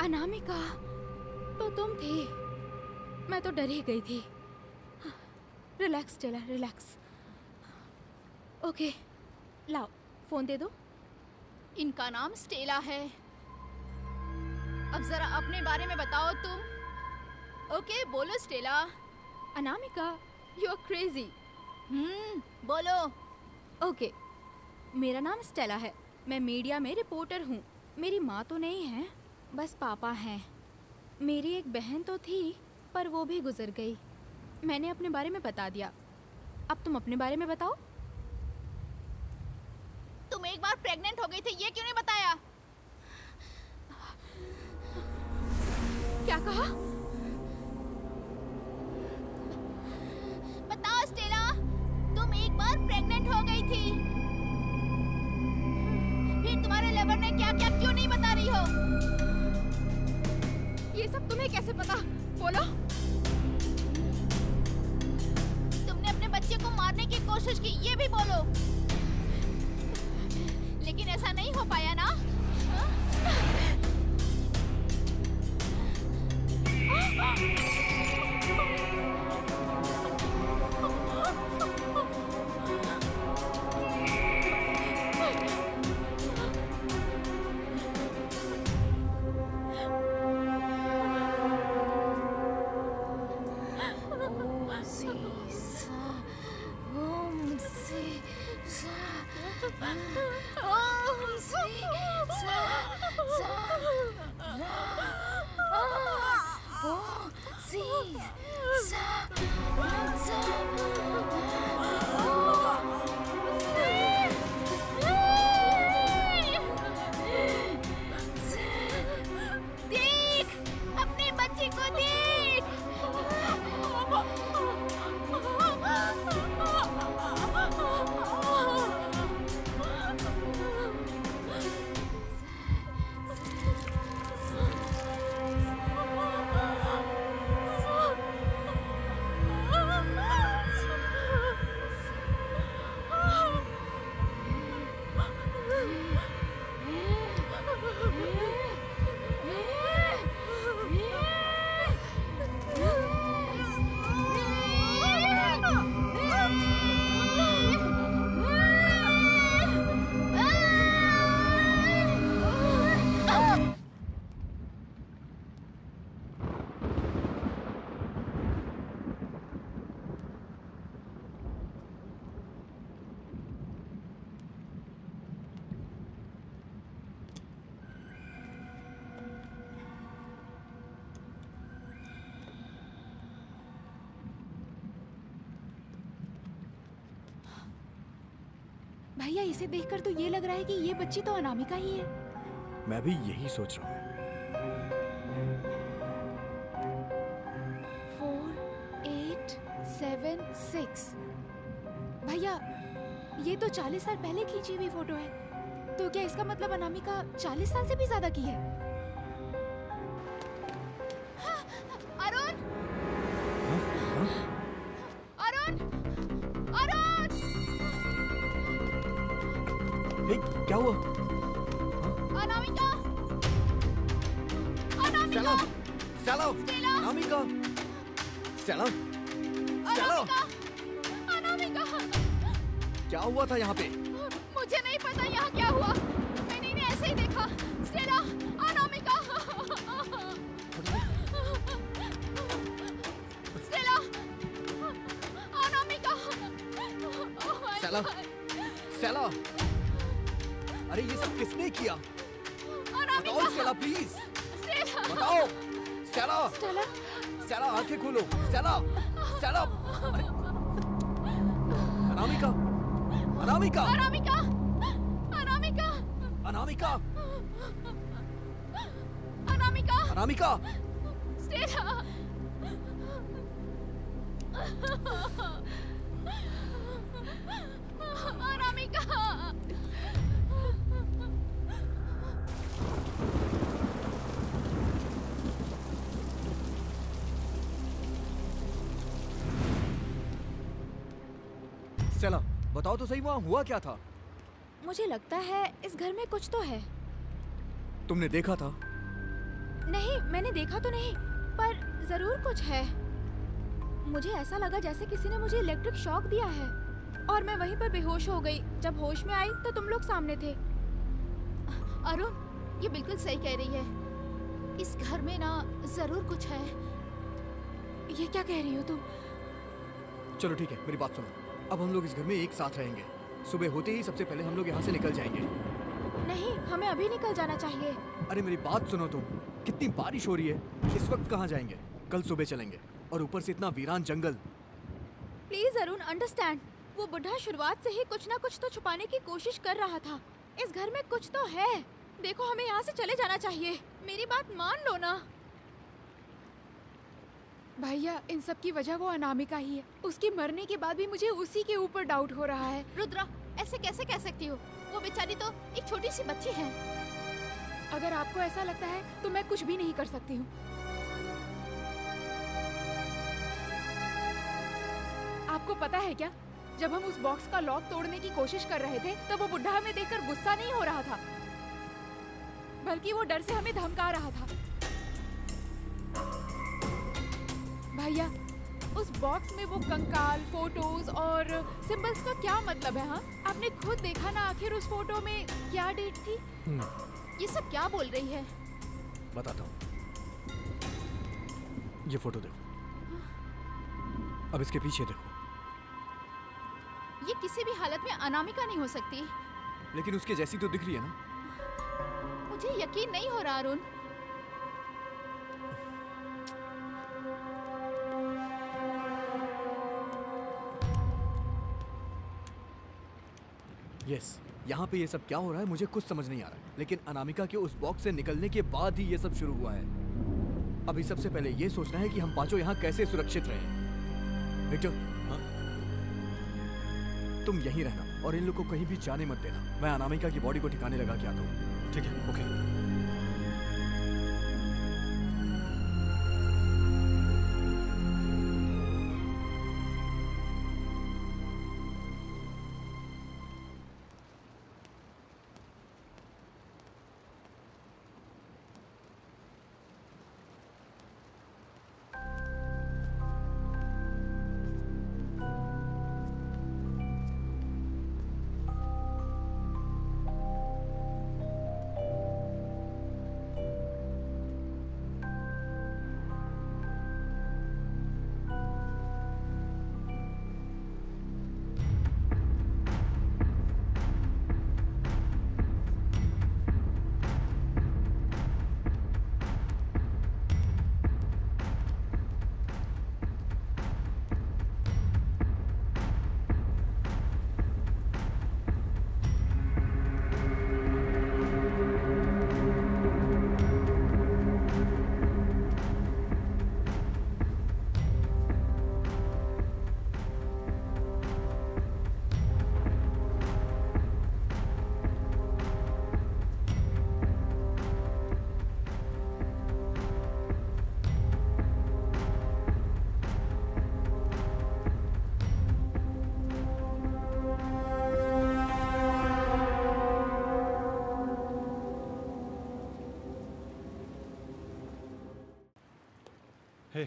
अनामिका, तो तुम थी। मैं तो डर ही गई थी। Relax Stella, relax. ओके, लाओ फोन दे दो। इनका नाम स्टेला है। अब जरा अपने बारे में बताओ तुम। ओके, बोलो Stella. Anamika, you are crazy. बोलो। ओके, मेरा नाम स्टेला है। मैं मीडिया में रिपोर्टर हूँ। मेरी माँ तो नहीं है, बस पापा हैं। मेरी एक बहन तो थी, पर वो भी गुजर गई। मैंने अपने बारे में बता दिया। अब तुम अपने बारे में बताओ। तुम एक बार प्रेग्नेंट हो गई थी, ये क्यों नहीं बताया? क्या कहा? बताओ स्टेला, तुम एक बार प्रेग्नेंट हो गई थी। फिर तुम्हारे लवर ने क्या क्या क्यों नहीं बता रही हो? ये सब तुम्हें कैसे पता? बोलो। तुमने अपने बच्चे को मारने की कोशिश की, ये भी बोलो। लेकिन ऐसा नहीं हो पाया ना? देख, अपने बच्चे को देख। भैया, इसे देखकर तो ये लग रहा है कि ये बच्ची तो अनामिका ही है। मैं भी यही सोच रहा हूँ। 4, 8, 7, 6। भैया, ये तो 40 साल पहले खींची हुई फोटो है। तो क्या इसका मतलब अनामिका 40 साल से भी ज्यादा की है? अरुण! अरुण! अरुण! क्या हुआ? अनामिका! अनामिका! स्टेला! अनामिका! स्टेला! अनामिका! अनामिका! क्या हुआ था यहाँ पे? मुझे नहीं पता यहाँ क्या हुआ। मैंने इन्हें ऐसे ही देखा। Stella! Anamika! Stella! Anamika! Stella! Stella! अरे ये सब किसने किया? बताओ स्टेला, प्लीज बताओ। स्टेला! स्टेला! स्टेला, आंखें खोलो। स्टेला! स्टेला! अरे अनामिका! अनामिका! अनामिका! अनामिका! अनामिका! अनामिका! अनामिका! स्टेला! अनामिका! स्टेला, बताओ तो सही, वहाँ हुआ क्या था? मुझे लगता है इस घर में कुछ तो है। तुमने देखा था? नहीं, मैंने देखा तो नहीं, पर जरूर कुछ है। मुझे ऐसा लगा जैसे किसी ने मुझे इलेक्ट्रिक शॉक दिया है और मैं वहीं पर बेहोश हो गई। जब होश में आई तो तुम लोग सामने थे। अरुण, ये बिल्कुल सही कह रही है। इस घर में ना जरूर कुछ है। ये क्या कह रही हो तुम? चलो ठीक है, मेरी बात सुनो। अब हम लोग इस घर में एक साथ रहेंगे। सुबह होते ही सबसे पहले हम लोग यहाँ से निकल जाएंगे। नहीं, हमें अभी निकल जाना चाहिए। अरे मेरी बात सुनो तुम। कितनी बारिश हो रही है, इस वक्त कहाँ जाएंगे? कल सुबह चलेंगे। और ऊपर से इतना वीरान जंगल। Please Arun, understand. वो बुढ़ा शुरुआत से ही कुछ ना कुछ तो छुपाने की कोशिश कर रहा था। इस घर में कुछ तो है। देखो, हमें यहाँ से चले जाना चाहिए। मेरी बात मान लो ना। भैया, इन सब की वजह वो अनामिका ही है। उसके मरने के बाद भी मुझे उसी के ऊपर डाउट हो रहा है। रुद्रा, ऐसे कैसे कह सकती हो? वो बेचारी तो एक छोटी सी बच्ची है। अगर आपको ऐसा लगता है तो मैं कुछ भी नहीं कर सकती हूँ। आपको पता है क्या, जब हम उस बॉक्स का लॉक तोड़ने की कोशिश कर रहे थे तब वो बुढ़ा हमें देखकर गुस्सा नहीं हो रहा था, बल्कि वो डर से हमें धमका रहा था। भैया, उस बॉक्स में वो कंकाल, फोटोज और सिंबल्स का क्या मतलब है? हाँ, आपने खुद देखा ना, आखिर उस फोटो में क्या डेट थी? ये सब क्या बोल रही है? बताता हूँ। ये फोटो देखो, अब इसके पीछे देखो। ये किसी भी हालत में अनामिका नहीं हो सकती। लेकिन उसके जैसी तो दिख रही है ना। मुझे यकीन नहीं हो रहा अरुण। यस, यहाँ पे ये सब क्या हो रहा है मुझे कुछ समझ नहीं आ रहा है। लेकिन अनामिका के उस बॉक्स से निकलने के बाद ही ये सब शुरू हुआ है। अभी सबसे पहले ये सोचना है कि हम पांचों यहाँ कैसे सुरक्षित रहें। विक्टर, हाँ? तुम यहीं रहना और इन लोग को कहीं भी जाने मत देना। मैं अनामिका की बॉडी को ठिकाने लगा के आता हूँ। ठीक है, ओके। हे,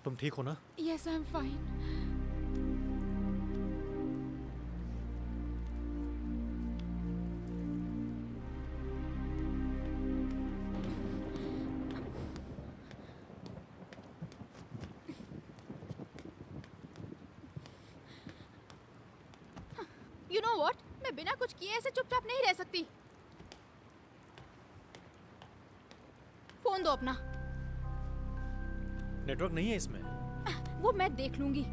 तुम ठीक हो ना? Yes, I am fine. You know what? मैं बिना कुछ किए ऐसे चुपचाप नहीं रह सकती। फोन दो अपना। नेटवर्क नहीं है इसमें। वो मैं देख लूंगी।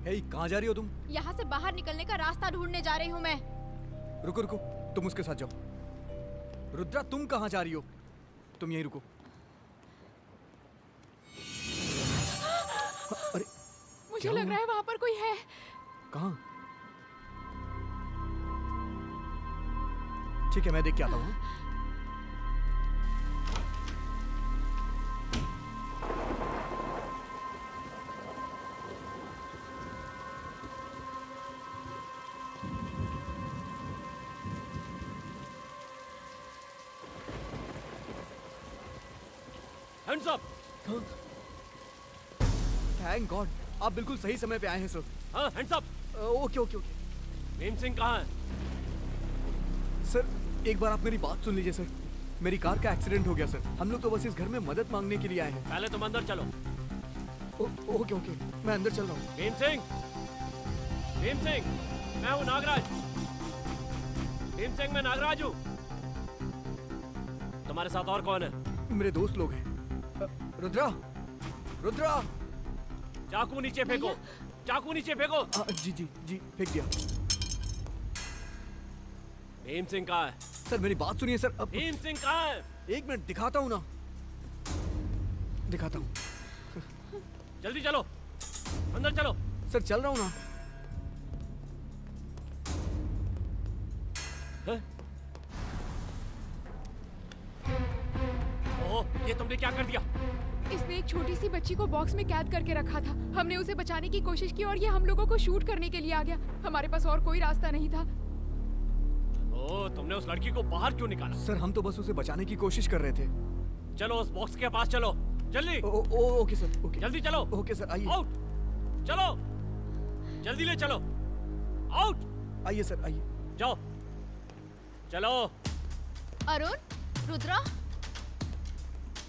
हे, कहाँ जा रही हो तुम? यहाँ से बाहर निकलने का रास्ता ढूंढने जा रही हूँ मैं। रुको रुको, तुम उसके साथ जाओ। रुद्रा, तुम कहाँ जा रही हो? तुम यहीं रुको। अरे, मुझे लग रहा है वहाँ पर कोई है। कहाँ? ठीक है, मैं देख के आता हूँ। Hands up. थैंक गॉड, आप बिल्कुल सही समय पे आए हैं सर। हाँ, hands up. Okay okay okay. Bhim Singh कहाँ है? सर एक बार आप मेरी बात सुन लीजिए सर। मेरी कार का एक्सीडेंट हो गया सर। हम लोग तो बस इस घर में मदद मांगने के लिए आए हैं। पहले तुम अंदर चलो। ओके ओके, मैं अंदर चल रहा हूँ। भीम सिंह, भीम सिंह, मैं हूँ नागराज। भीम सिंह, मैं नागराज हूँ। तुम्हारे साथ और कौन है? मेरे दोस्त लोग हैं। रुद्रा, रुद्रा। चाकू नीचे फेंको, चाकू नीचे फेंको। जी जी जी, फेंक दिया। भीम सिंह कहाँ है? सर मेरी बात सुनिए सर। भीम सिंह कहाँ है? एक मिनट, दिखाता हूँ ना, दिखाता हूँ। जल्दी चलो, अंदर चलो। सर चल रहा हूँ ना। ओह, ये तुमने क्या कर दिया? इसने एक छोटी सी बच्ची को बॉक्स में कैद करके रखा था। हमने उसे बचाने की कोशिश की और ये हम लोगों को शूट करने के लिए आ गया। हमारे पास और कोई रास्ता नहीं था। ओह, तुमने उस लड़की को बाहर क्यों निकाला? सर हम तो बस उसे बचाने की कोशिश कर रहे थे। चलो उस बॉक्स के पास चलो, जल्दी। Okay sir, okay. जल्दी चलो। ओके सर, आइए। आउट, चलो, जल्दी ले चलो। आउट। आइए सर, आइए। जाओ, चलो। अरुण, रुद्रा,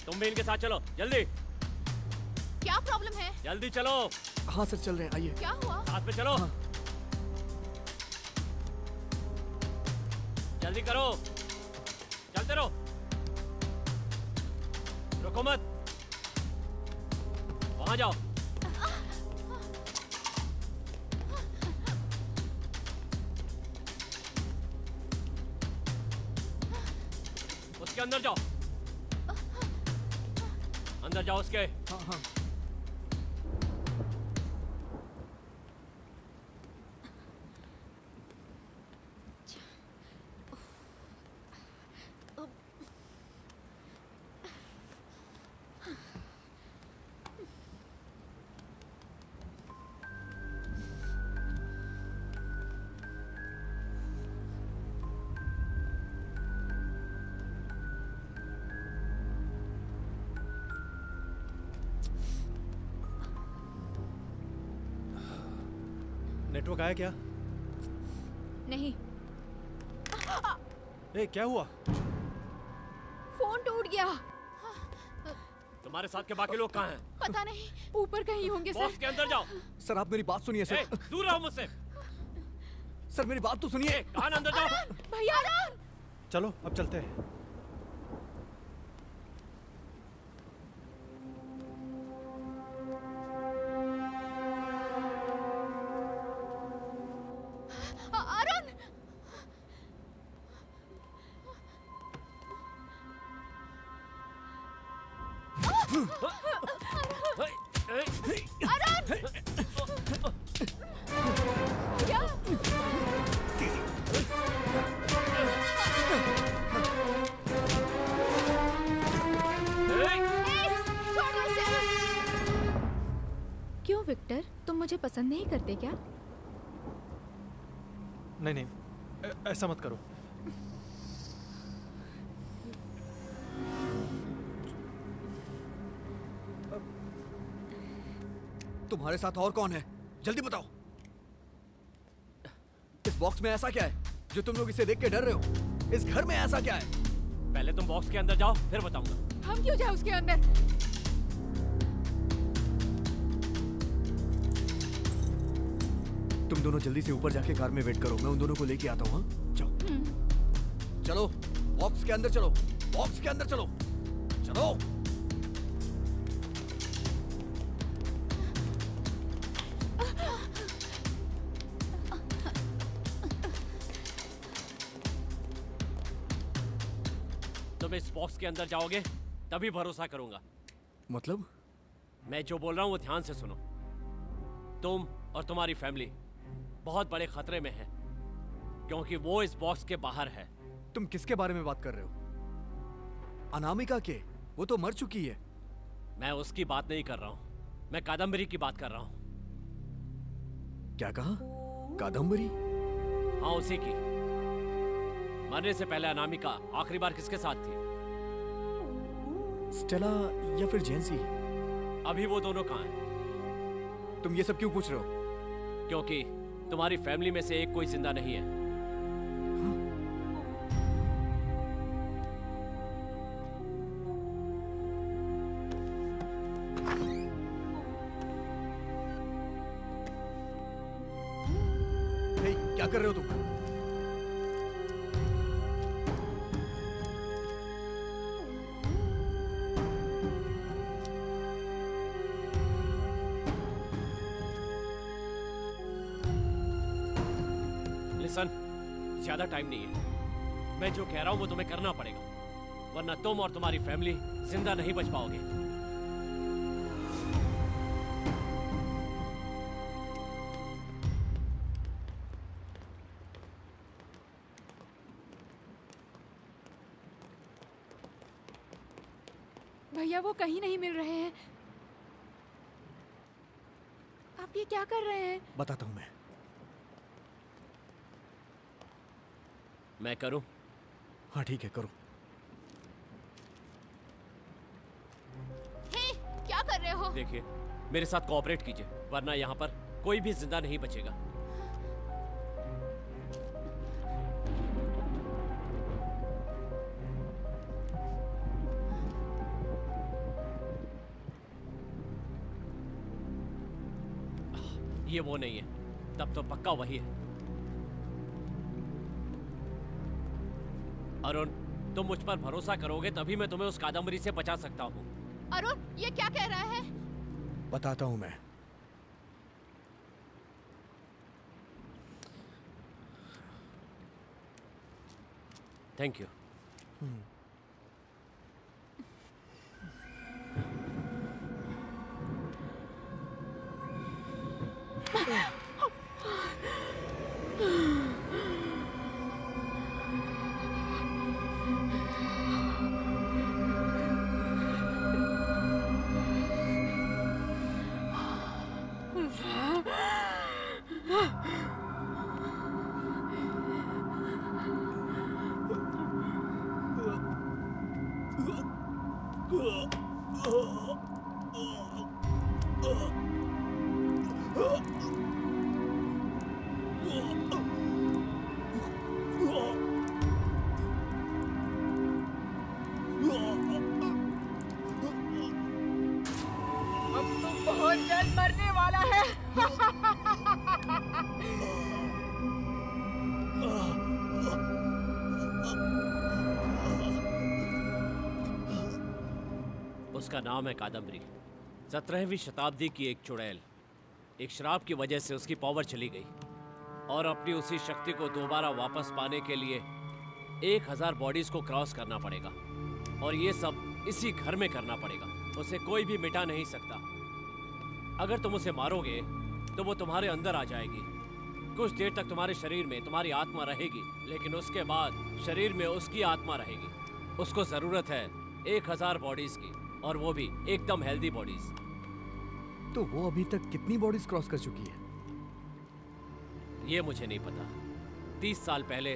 तुम भी इनके साथ चलो, जल्दी। क्या प्रॉब्लम है? जल्दी चलो। हाँ सर, चल रहे हैं, आइए। क्या हुआ? साथ में चलो। हाँ। जल्दी करो, चलते रहो, रुको मत। वहां जाओ। उसके अंदर जाओ, अंदर जाओ उसके। हाँ हाँ। नेटवर्क आया क्या? नहीं। ए, क्या हुआ? फोन टूट गया। तुम्हारे साथ के बाकी लोग कहाँ हैं? पता नहीं, ऊपर कहीं होंगे सर। बॉक्स के अंदर जाओ। सर आप मेरी बात सुनिए ए, सर। दूर रहो मुझसे। सर मेरी बात तो सुनिए। कान अंदर जाओ। भैया, चलो अब चलते हैं। अरुण, क्या? क्यों विक्टर, तुम मुझे पसंद नहीं करते क्या? नहीं नहीं, ऐसा मत करो। तुम्हारे साथ और कौन है? जल्दी बताओ। इस बॉक्स में ऐसा क्या है जो तुम लोग इसे देख के डर रहे हो? इस घर में ऐसा क्या है? पहले तुम बॉक्स के अंदर जाओ, फिर बताऊंगा। हम क्यों जाए उसके अंदर? तुम दोनों जल्दी से ऊपर जाके कार में वेट करो, मैं उन दोनों को लेके आता हूँ। हाँ जाओ। चलो बॉक्स के अंदर चलो, बॉक्स के अंदर चलो, चलो। तुम इस बॉक्स के अंदर जाओगे तभी भरोसा करूंगा। मतलब? मैं जो बोल रहा हूं वो ध्यान से सुनो। तुम और तुम्हारी फैमिली बहुत बड़े खतरे में है, क्योंकि वो इस बॉक्स के बाहर है। तुम किसके बारे में बात कर रहे हो? अनामिका के? वो तो मर चुकी है। मैं उसकी बात नहीं कर रहा हूं, मैं कादम्बरी की बात कर रहा हूं। क्या कहा? कादम्बरी? हाँ, उसी की। मरने से पहले अनामिका आखिरी बार किसके साथ थी? स्टेला या फिर जेंसी? अभी वो दोनों कहाँ हैं? तुम ये सब क्यों पूछ रहे हो? क्योंकि तुम्हारी फैमिली में से एक कोई जिंदा नहीं है। हे, क्या कर रहे हो तुम? लिसन, ज्यादा टाइम नहीं है। मैं जो कह रहा हूं वो तुम्हें करना पड़ेगा, वरना तुम और तुम्हारी फैमिली जिंदा नहीं बच पाओगे। भैया वो कहीं नहीं मिल रहे हैं। आप ये क्या कर रहे हैं? बताता हूँ मैं करूं? हाँ ठीक है, करो। हे, क्या कर रहे हो? देखिए, मेरे साथ कोऑपरेट कीजिए, वरना यहाँ पर कोई भी जिंदा नहीं बचेगा। ये वो नहीं है, तब तो पक्का वही है। अरुण, तुम मुझ पर भरोसा करोगे तभी मैं तुम्हें उस कादम्बरी से बचा सकता हूँ। अरुण, ये क्या कह रहा है? बताता हूँ मैं। Thank you. बहुत जल्द मरने वाला है। उसका नाम है कादम्बरी। 17वीं शताब्दी की एक चुड़ैल। एक श्राप की वजह से उसकी पावर चली गई और अपनी उसी शक्ति को दोबारा वापस पाने के लिए 1000 बॉडीज को क्रॉस करना पड़ेगा और ये सब इसी घर में करना पड़ेगा। उसे कोई भी मिटा नहीं सकता। अगर तुम उसे मारोगे तो वो तुम्हारे अंदर आ जाएगी। कुछ देर तक तुम्हारे शरीर में तुम्हारी आत्मा रहेगी, लेकिन उसके बाद शरीर में उसकी आत्मा रहेगी। उसको जरूरत है 1000 बॉडीज की, और वो भी एकदम हेल्दी बॉडीज। तो वो अभी तक कितनी बॉडीज क्रॉस कर चुकी है? ये मुझे नहीं पता। 30 साल पहले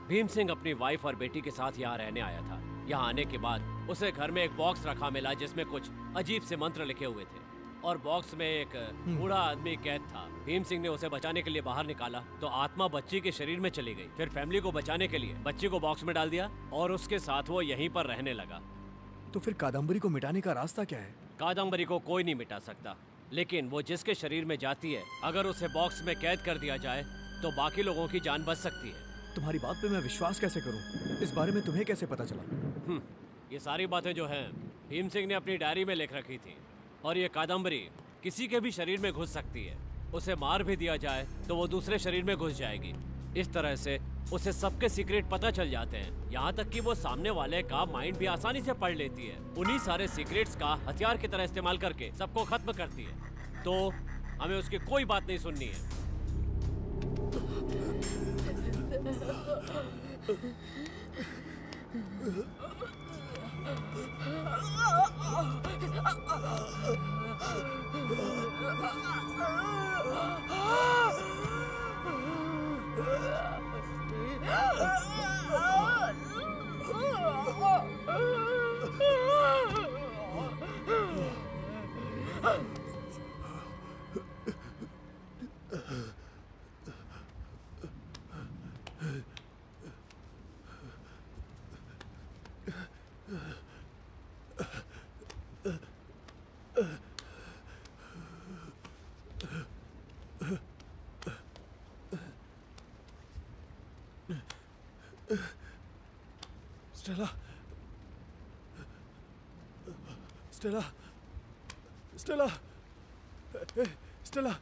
भीम सिंह अपनी वाइफ और बेटी के साथ यहाँ रहने आया था। यहाँ आने के बाद उसे घर में एक बॉक्स रखा मिला जिसमें कुछ अजीब से मंत्र लिखे हुए थे, और बॉक्स में एक बूढ़ा आदमी कैद था। भीम सिंह ने उसे बचाने के लिए बाहर निकाला तो आत्मा बच्ची के शरीर में चली गई। फिर फैमिली को बचाने के लिए बच्ची को बॉक्स में डाल दिया और उसके साथ वो यहीं पर रहने लगा। तो फिर कादम्बरी को मिटाने का रास्ता क्या है? कादम्बरी को कोई नहीं मिटा सकता, लेकिन वो जिसके शरीर में जाती है, अगर उसे बॉक्स में कैद कर दिया जाए तो बाकी लोगों की जान बच सकती है। तुम्हारी बात पे मैं विश्वास कैसे करूं? इस बारे में तुम्हें कैसे पता चला? ये सारी बातें जो हैं भीम सिंह ने अपनी डायरी में लिख रखी थी, और ये कादम्बरी किसी के भी शरीर में घुस सकती है। उसे मार भी दिया जाए तो वो दूसरे शरीर में घुस जाएगी। इस तरह से उसे सबके सीक्रेट पता चल जाते हैं, यहाँ तक कि वो सामने वाले का माइंड भी आसानी से पढ़ लेती है। उन्हीं सारे सीक्रेट्स का हथियार की तरह इस्तेमाल करके सबको खत्म करती है। तो हमें उसकी कोई बात नहीं सुननी है। Stella, Stella, Stella, Stella.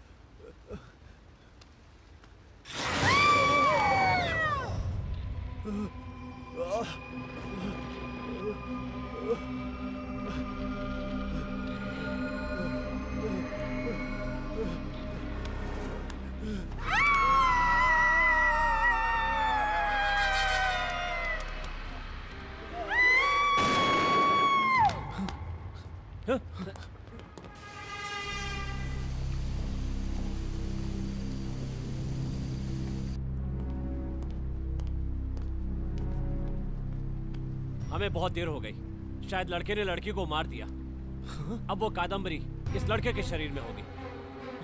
हमें बहुत देर हो गई। शायद लड़के ने लड़की को मार दिया। अब वो कादम्बरी इस लड़के के शरीर में होगी।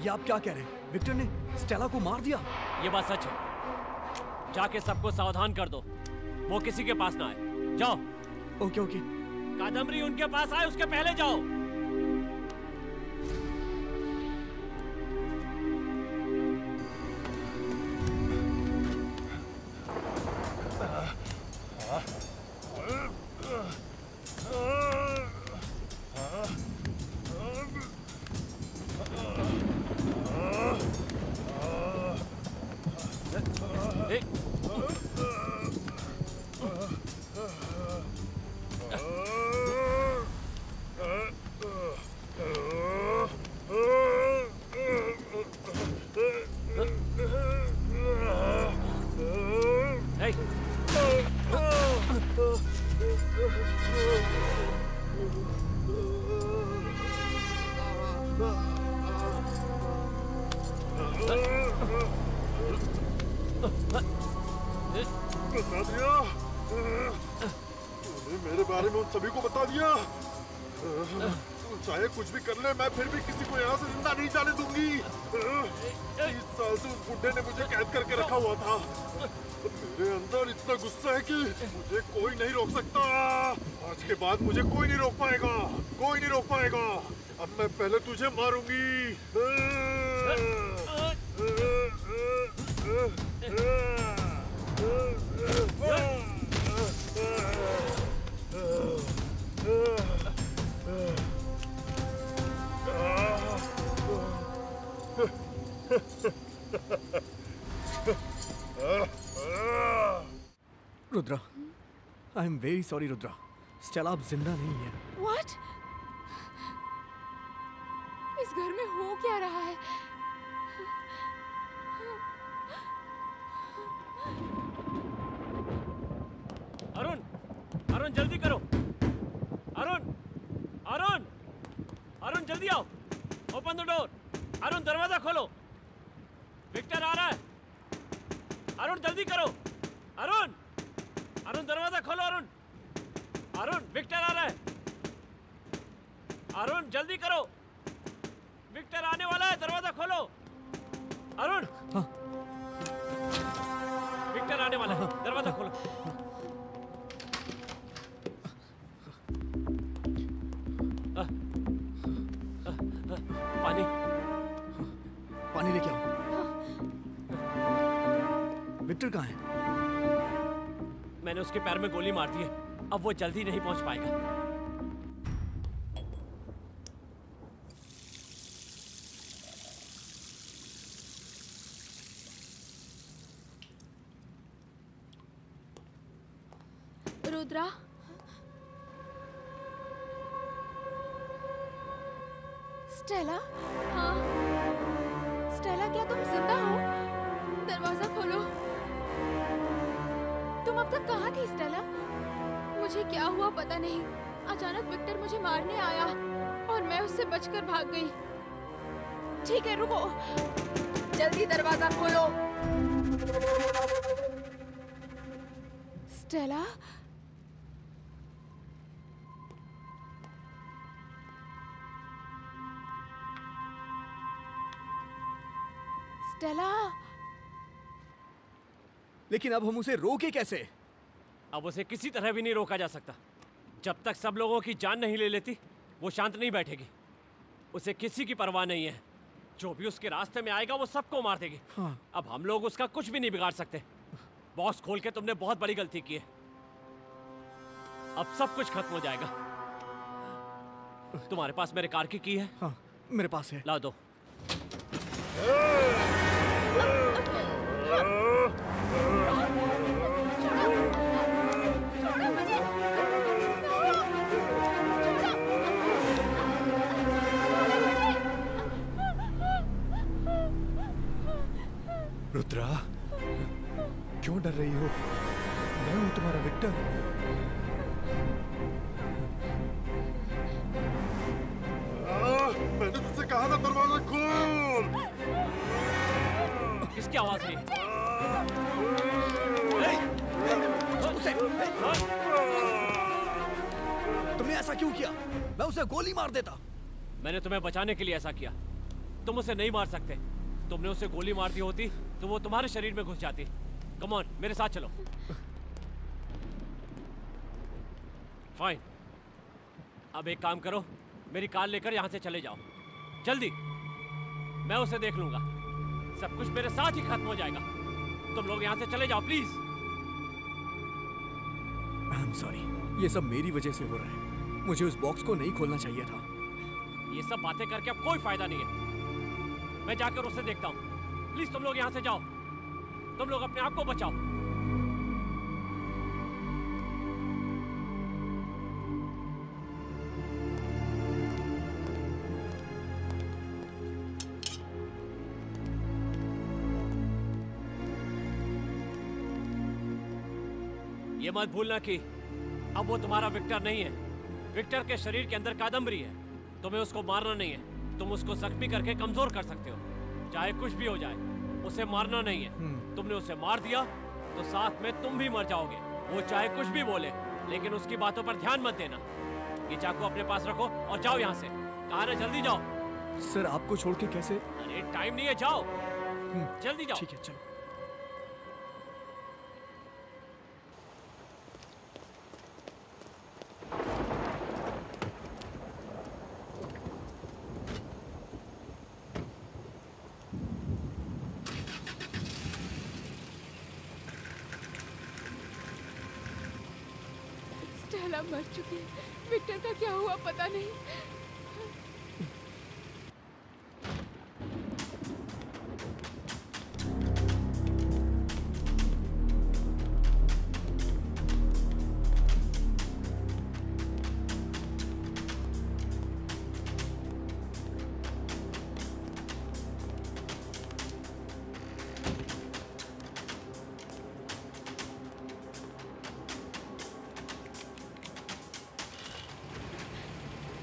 ये आप क्या कह रहे हैं? विक्टर ने स्टेला को मार दिया? ये बात सच है। जाके सबको सावधान कर दो, वो किसी के पास ना आए। जाओ। Okay okay. कादम्बरी उनके पास आए उसके पहले जाओ। बता दिया तूने मेरे बारे में उन सभी को बता दिया। चाहे कुछ भी कर ले, मैं फिर भी किसी को यहाँ से जिंदा नहीं जाने दूंगी। 30 साल से उस बुड्ढे ने मुझे कैद करके रखा हुआ था। मेरे अंदर इतना गुस्सा है कि मुझे कोई नहीं रोक सकता। आज के बाद मुझे कोई नहीं रोक पाएगा, कोई नहीं रोक पाएगा। अब मैं पहले तुझे मारूंगी। Rudra, I am very sorry Rudra. Stella अब जिंदा नहीं है। What? इस घर में हो क्या रहा है? अरुण, अरुण जल्दी करो। अरुण, अरुण, अरुण जल्दी आओ। Open the door. अरुण दरवाजा खोलो। विक्टर आ रहा है। अरुण जल्दी करो। अरुण, अरुण दरवाजा खोलो। अरुण, अरुण विक्टर आ रहा है। अरुण जल्दी करो, विक्टर आने वाला है। दरवाजा खोलो। अरुण, हाँ। विक्टर आने वाला है। दरवाजा खोलो। पानी, पानी लेके आओ। विक्टर कहाँ है? मैंने उसके पैर में गोली मार दी है। अब वो जल्दी नहीं पहुंच पाएगा। रुद्रा, स्टेला? हाँ, स्टेला क्या तुम जिंदा हो? दरवाजा खोलो। तुम अब तक कहाँ थी स्टेला? मुझे क्या हुआ पता नहीं। अचानक विक्टर मुझे मारने आया और मैं उससे बचकर भाग गई। ठीक है रुको, जल्दी दरवाजा खोलो। स्टेला? स्टेला? लेकिन अब हम उसे रोके कैसे? अब उसे किसी तरह भी नहीं रोका जा सकता। जब तक सब लोगों की जान नहीं ले लेती, वो शांत नहीं बैठेगी। उसे किसी की परवाह नहीं है। जो भी उसके रास्ते में आएगा वो सबको मार देगी। हाँ। अब हम लोग उसका कुछ भी नहीं बिगाड़ सकते। बॉक्स खोल के तुमने बहुत बड़ी गलती की है। अब सब कुछ खत्म हो जाएगा। तुम्हारे पास मेरे कार की की है? हाँ, मेरे पास है। ला दो। रुद्रा, क्यों डर रही हो? मैं हूं तुम्हारा विक्टर। मैंने तुझसे कहा था दरवाजा खोल। किसकी आवाज है? तुमने ऐसा क्यों किया? मैं उसे गोली मार देता। मैंने तुम्हें बचाने के लिए ऐसा किया। तुम उसे नहीं मार सकते। तुमने उसे गोली मार दी होती तो वो तुम्हारे शरीर में घुस जाती। कम ऑन, मेरे साथ चलो। फाइन। अब एक काम करो, मेरी कार लेकर यहां से चले जाओ जल्दी। मैं उसे देख लूंगा। सब कुछ मेरे साथ ही खत्म हो जाएगा। तुम लोग यहां से चले जाओ प्लीज। आई एम सॉरी, ये सब मेरी वजह से हो रहा है। मुझे उस बॉक्स को नहीं खोलना चाहिए था। ये सब बातें करके अब कोई फायदा नहीं है। मैं जाकर उसे देखता हूँ। प्लीज तुम लोग यहाँ से जाओ। तुम लोग अपने आप को बचाओ। ये मत भूलना कि अब वो तुम्हारा विक्टर नहीं है। विक्टर के शरीर के अंदर कादम्बरी है। तुम्हें उसको मारना नहीं है। तुम उसको जख्मी करके कमजोर कर सकते हो। चाहे कुछ भी हो जाए, उसे मारना नहीं है। तुमने उसे मार दिया तो साथ में तुम भी मर जाओगे। वो चाहे कुछ भी बोले, लेकिन उसकी बातों पर ध्यान मत देना। ये चाकू अपने पास रखो और जाओ यहाँ से। कहा ना, जल्दी जाओ। सर, आपको छोड़ के कैसे? अरे टाइम नहीं है, जाओ जल्दी जाओ। ठीक है, चलो। स्टेला मर चुकी है। विक्टर का क्या हुआ पता नहीं।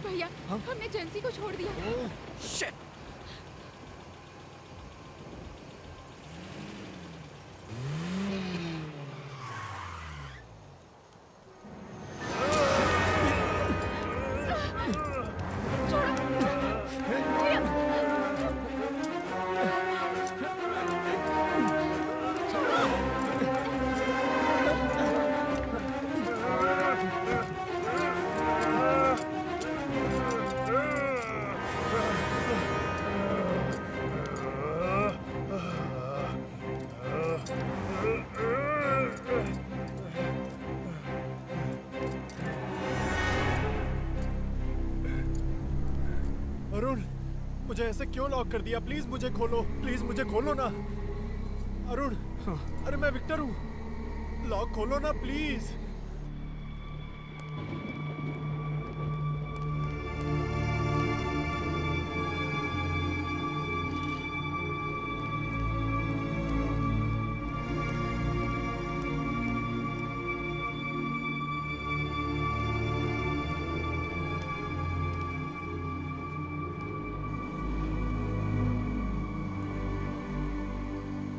भैया, हमने जेंसी को छोड़ दिया। शिट! अरुण, मुझे ऐसे क्यों लॉक कर दिया? प्लीज मुझे खोलो, प्लीज मुझे खोलो ना। अरुण, अरे मैं विक्टर हूँ। लॉक खोलो ना प्लीज।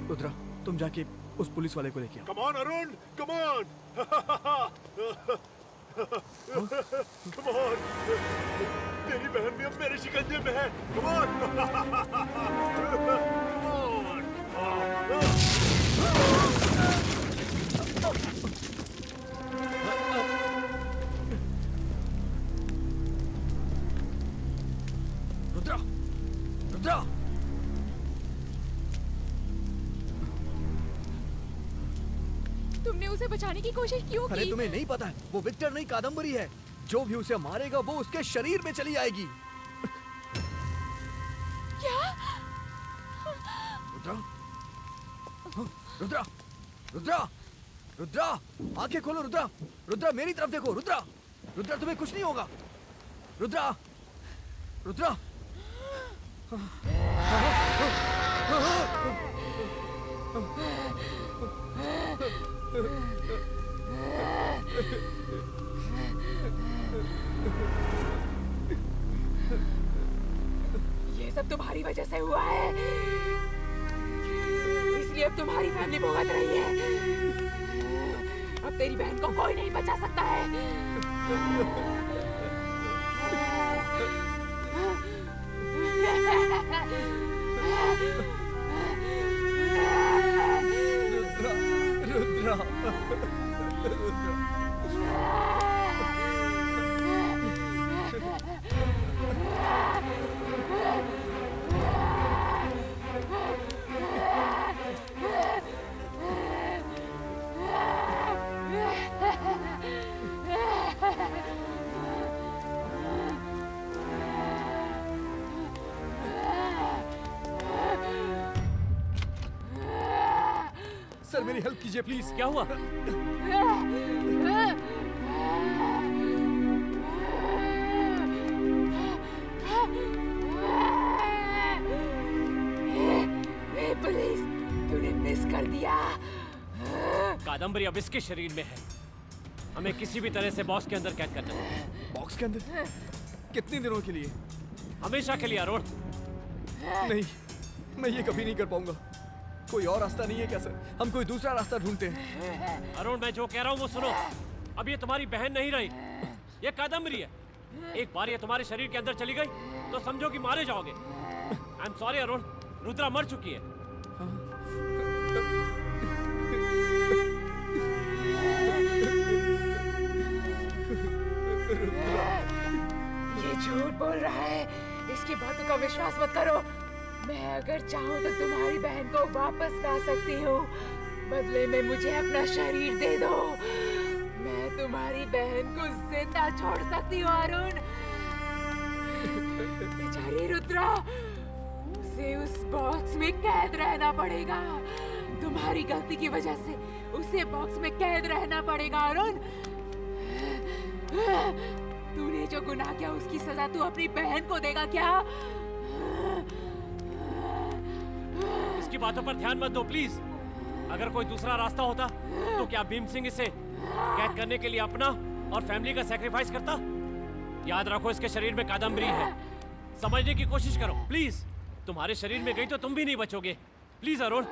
रुद्रा, तुम जाके उस पुलिस वाले को लेके आओ। Come on Arun, come on. Come on. तेरी बहन भी अब मेरे शिकंजे में है। Come on. रुद्रा, रुद्रा, तुमने उसे बचाने की कोशिश क्यों अरे की? तुम्हें नहीं पता है, वो विक्टर नहीं कादम्बरी है। जो भी उसे मारेगा वो उसके शरीर में चली आएगी। क्या? रुद्रा, रुद्रा, रुद्रा, रुद्रा, आंखें खोलो रुद्रा, रुद्रा मेरी तरफ देखो रुद्रा, रुद्रा तुम्हें कुछ नहीं होगा, रुद्रा, रुद्रा। ये सब तुम्हारी वजह से हुआ है, इसलिए अब तुम्हारी फैमिली भुगत रही है। अब तेरी बहन को कोई नहीं बचा सकता है। रुद्रा, रुद्रा, सर मेरी हेल्प कीजिए प्लीज। क्या हुआ? पुलिस, तूने मिस कर दिया। कादम्बरी अब इसके शरीर में है। हमें किसी भी तरह से बॉक्स के अंदर कैद करना है। बॉक्स के अंदर? कितने दिनों के लिए? हमेशा के लिए अरुण। नहीं, मैं ये कभी नहीं कर पाऊंगा। कोई और रास्ता नहीं है क्या सर? हम कोई दूसरा रास्ता ढूंढते हैं। अरुण, मैं जो कह रहा हूँ वो सुनो। अब ये तुम्हारी बहन नहीं रही, ये कादम्बरी है। एक बार ये तुम्हारे शरीर के अंदर चली गई तो समझो कि मारे जाओगे। I am sorry Arun, Rudra मर चुकी है। ये झूठ बोल रहा है, इसकी बातों का विश्वास मत करो। मैं अगर चाहूँ तो तुम्हारी बहन को वापस ला सकती हूँ। बदले में मुझे अपना शरीर दे दो। मैं तुम्हारी बहन को जिंदा छोड़ सकती हूँ अरुण। बेचारी रुद्रा, उसे उस बॉक्स में कैद रहना पड़ेगा। तुम्हारी गलती की वजह से उसे बॉक्स में कैद रहना पड़ेगा अरुण। तूने जो गुनाह किया उसकी सजा तू अपनी बहन को देगा क्या? इसकी बातों पर ध्यान मत दो प्लीज। अगर कोई दूसरा रास्ता होता तो क्या भीम सिंह इसे कैद करने के लिए अपना और फैमिली का सैक्रिफाइस करता? याद रखो, इसके शरीर में कादम्बरी है। समझने की कोशिश करो प्लीज। तुम्हारे शरीर में गई तो तुम भी नहीं बचोगे। प्लीज अरुण,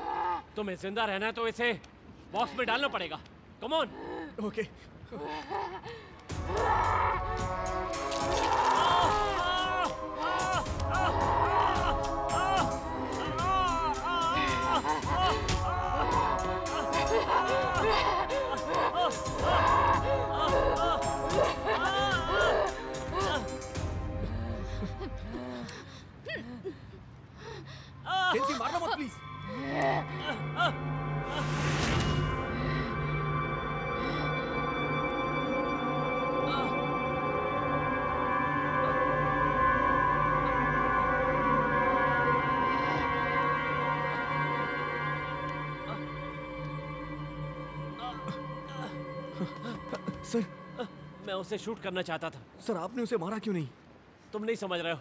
तुम्हें जिंदा रहना है तो इसे बॉक्स में डालना पड़ेगा। Come on. ओके। जेंसी, मारना मत प्लीज। सर, मैं उसे शूट करना चाहता था। सर आपने उसे मारा क्यों नहीं? तुम नहीं समझ रहे हो।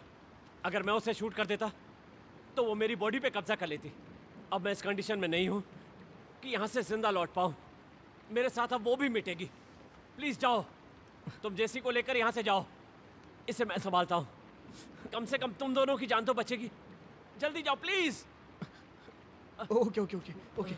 अगर मैं उसे शूट कर देता तो वो मेरी बॉडी पे कब्जा कर लेती। अब मैं इस कंडीशन में नहीं हूं कि यहां से जिंदा लौट पाऊं। मेरे साथ अब वो भी मिटेगी। प्लीज जाओ, तुम जेसी को लेकर यहां से जाओ। इसे मैं संभालता हूं। कम से कम तुम दोनों की जान तो बचेगी। जल्दी जाओ please. Okay okay okay okay.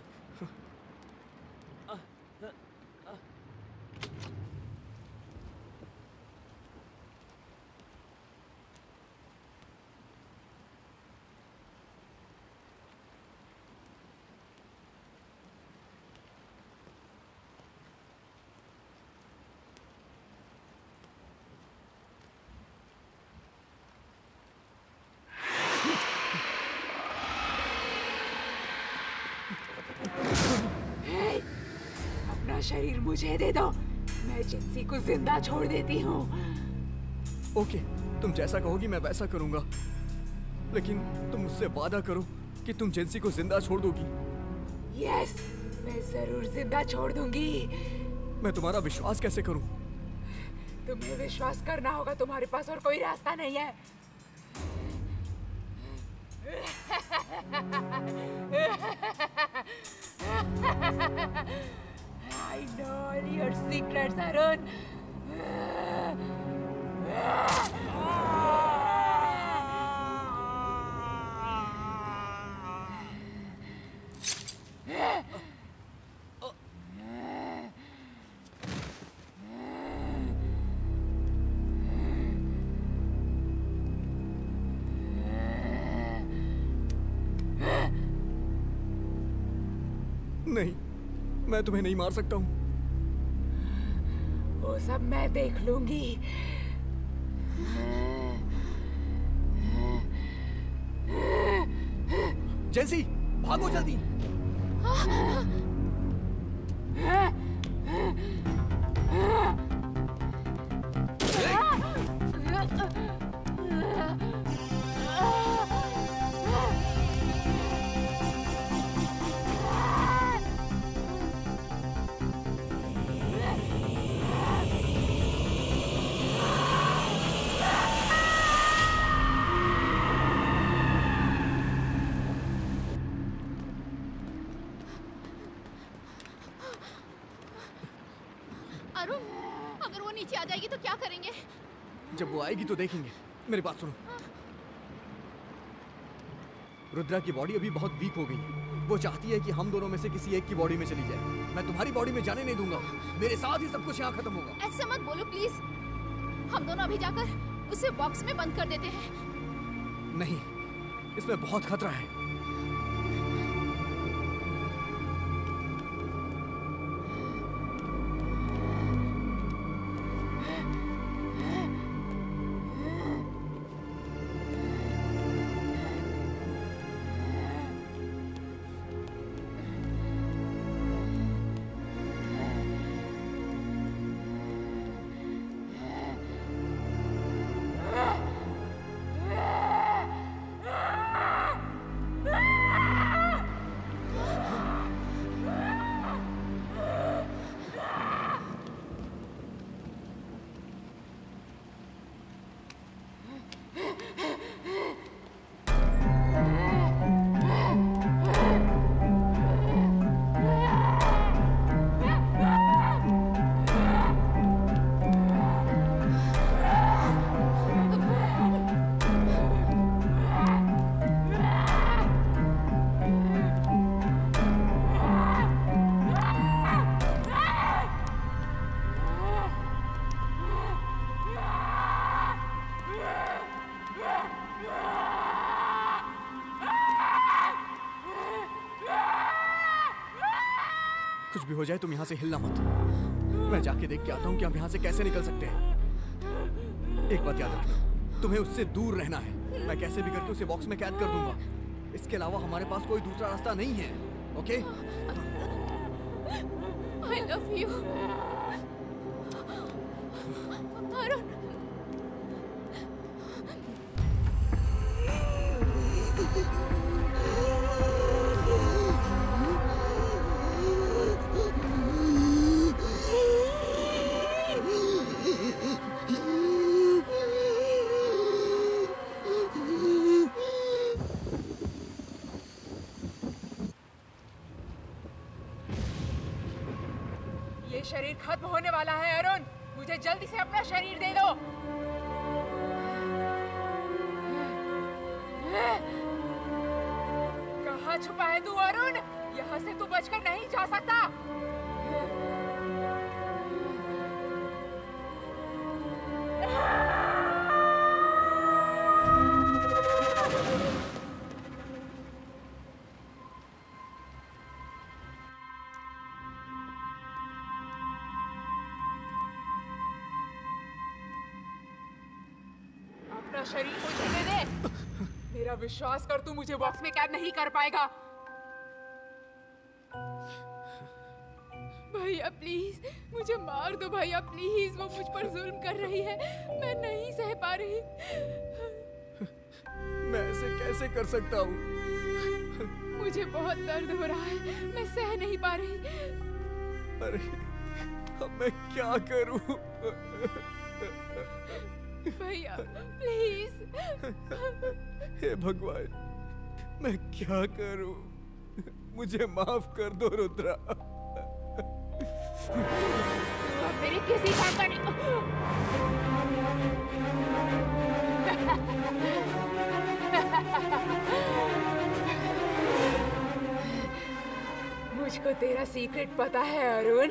शरीर मुझे दे दो, मैं जेंसी को जिंदा छोड़ देती हूँ। ओके, तुम जैसा कहोगी मैं वैसा करूंगा, लेकिन तुम मुझसे वादा करो कि तुम जेंसी को जिंदा छोड़ दोगी। यस, मैं जरूर जिंदा छोड़ दूंगी। मैं तुम्हारा विश्वास कैसे करूं? तुम्हें विश्वास करना होगा, तुम्हारे पास और कोई रास्ता नहीं है। I know all your secrets, Arun. नहीं, मैं तुम्हें नहीं मार सकता हूँ। वो सब मैं देख लूंगी। जेंसी, भागो जल्दी। अरुण, अगर वो नीचे आ जाएगी तो क्या करेंगे? जब वो आएगी तो देखेंगे। मेरी बात सुनो। रुद्रा की बॉडी अभी बहुत वीक हो गई है। वो चाहती है कि हम दोनों में से किसी एक की बॉडी में चली जाए। मैं तुम्हारी बॉडी में जाने नहीं दूंगा। मेरे साथ ही सब कुछ यहाँ खत्म होगा। ऐसा मत बोलो प्लीज। हम दोनों अभी जाकर उसे बॉक्स में बंद कर देते हैं। नहीं, इसमें बहुत खतरा है। कुछ भी हो जाए तुम यहाँ से हिलना मत। मैं जाके देख के आता हूँ कि हम यहाँ से कैसे निकल सकते हैं। एक बात याद रखना, तुम्हें उससे दूर रहना है। मैं कैसे भी करके उसे बॉक्स में कैद कर दूंगा। इसके अलावा हमारे पास कोई दूसरा रास्ता नहीं है। Okay? I love you. Arun, ये शरीर खत्म होने वाला है अरुण, मुझे जल्दी से अपना शरीर दे दो। कहाँ छुपा है तू अरुण? यहाँ से तू बचकर नहीं जा सकता। अपना शरीर मुझे दे दे। मेरा विश्वास कर, तू मुझे बॉक्स में कैद नहीं कर पाएगा। भैया प्लीज मुझे मार दो भैया प्लीज, वो मुझ पर जुल्म कर रही है, मैं नहीं सह पा रही। मैं ऐसे कैसे कर सकता हूँ? मुझे बहुत दर्द हो रहा है, मैं सह नहीं पा रही। अरे अब मैं क्या करूँ? भैया प्लीज। हे भगवान, मैं क्या करूँ? मुझे माफ कर दो रुद्रा। मेरी किसी काम का नहीं। मुझको तेरा सीक्रेट पता है अरुण।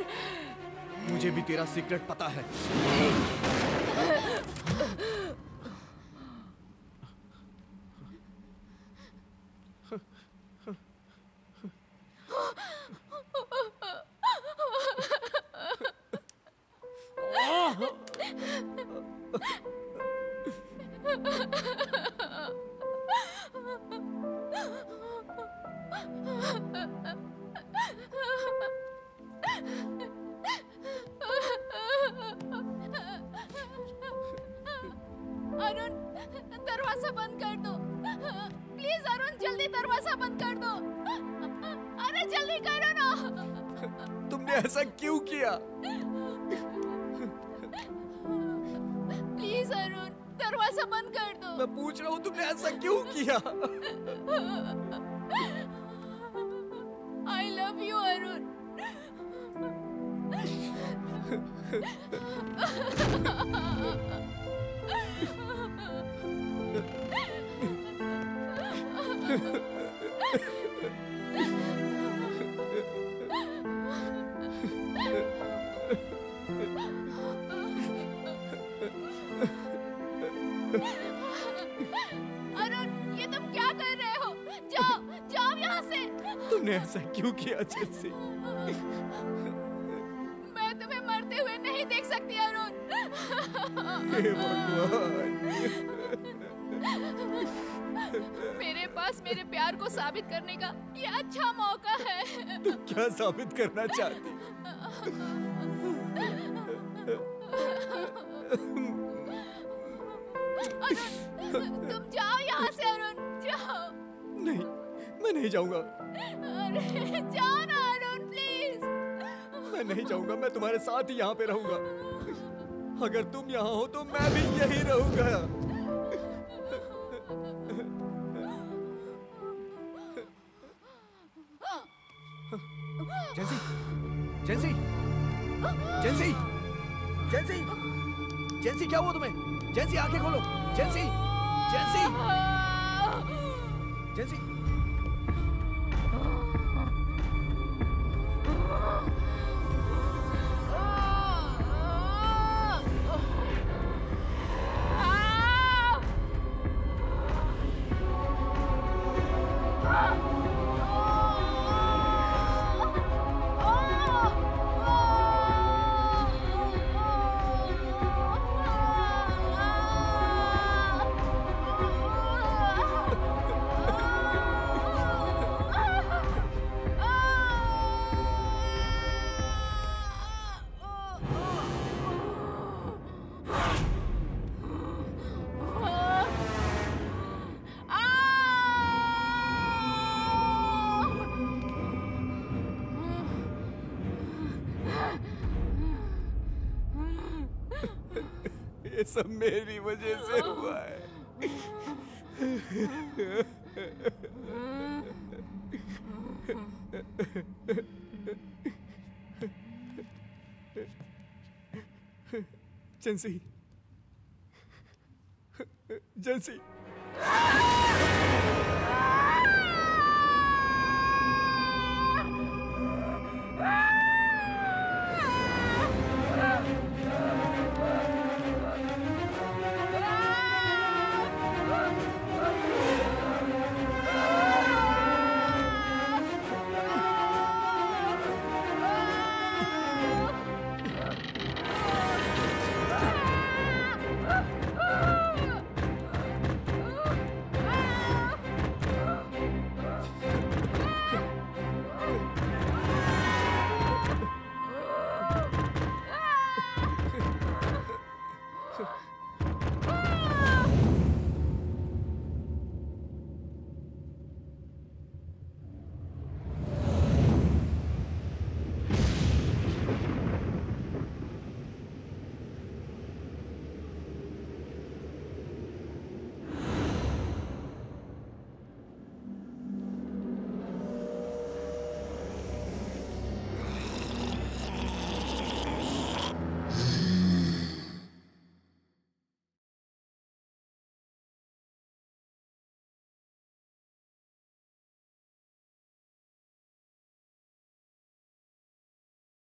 मुझे भी तेरा सीक्रेट पता है। अरुण दरवाजा बंद कर दो प्लीज। अरुण जल्दी दरवाजा बंद कर दो। अरे जल्दी करो ना। तुमने ऐसा क्यों किया? प्लीज अरुण दरवाजा बंद कर दो। मैं पूछ रहा हूँ तुमने ऐसा क्यों किया? I love you Arun. Arun ये तुम क्या कर रहे हो? जाओ जाओ यहाँ से। तुमने ऐसा क्यों किया जेंसी? मैं तुम्हें मरते हुए नहीं देख सकती अरुण। हे भगवान। मेरे पास मेरे प्यार को साबित करने का ये अच्छा मौका है। तुम क्या साबित करना चाहती? तुम जाओ यहाँ से अरुण, जाओ। नहीं, मैं नहीं जाऊंगा। अरे जाओ ना अरुण प्लीज। मैं नहीं जाऊंगा, मैं तुम्हारे साथ ही यहाँ पे रहूंगा। अगर तुम यहाँ हो तो मैं भी यही रहूंगा। जेंसी, जेंसी, जेंसी, जेंसी, जेंसी क्या हुआ तुम्हें? जेंसी आंखें खोलो। जेंसी, जेंसी, जेंसी। ये सब मेरी वजह से हुआ है। जेंसी, जेंसी।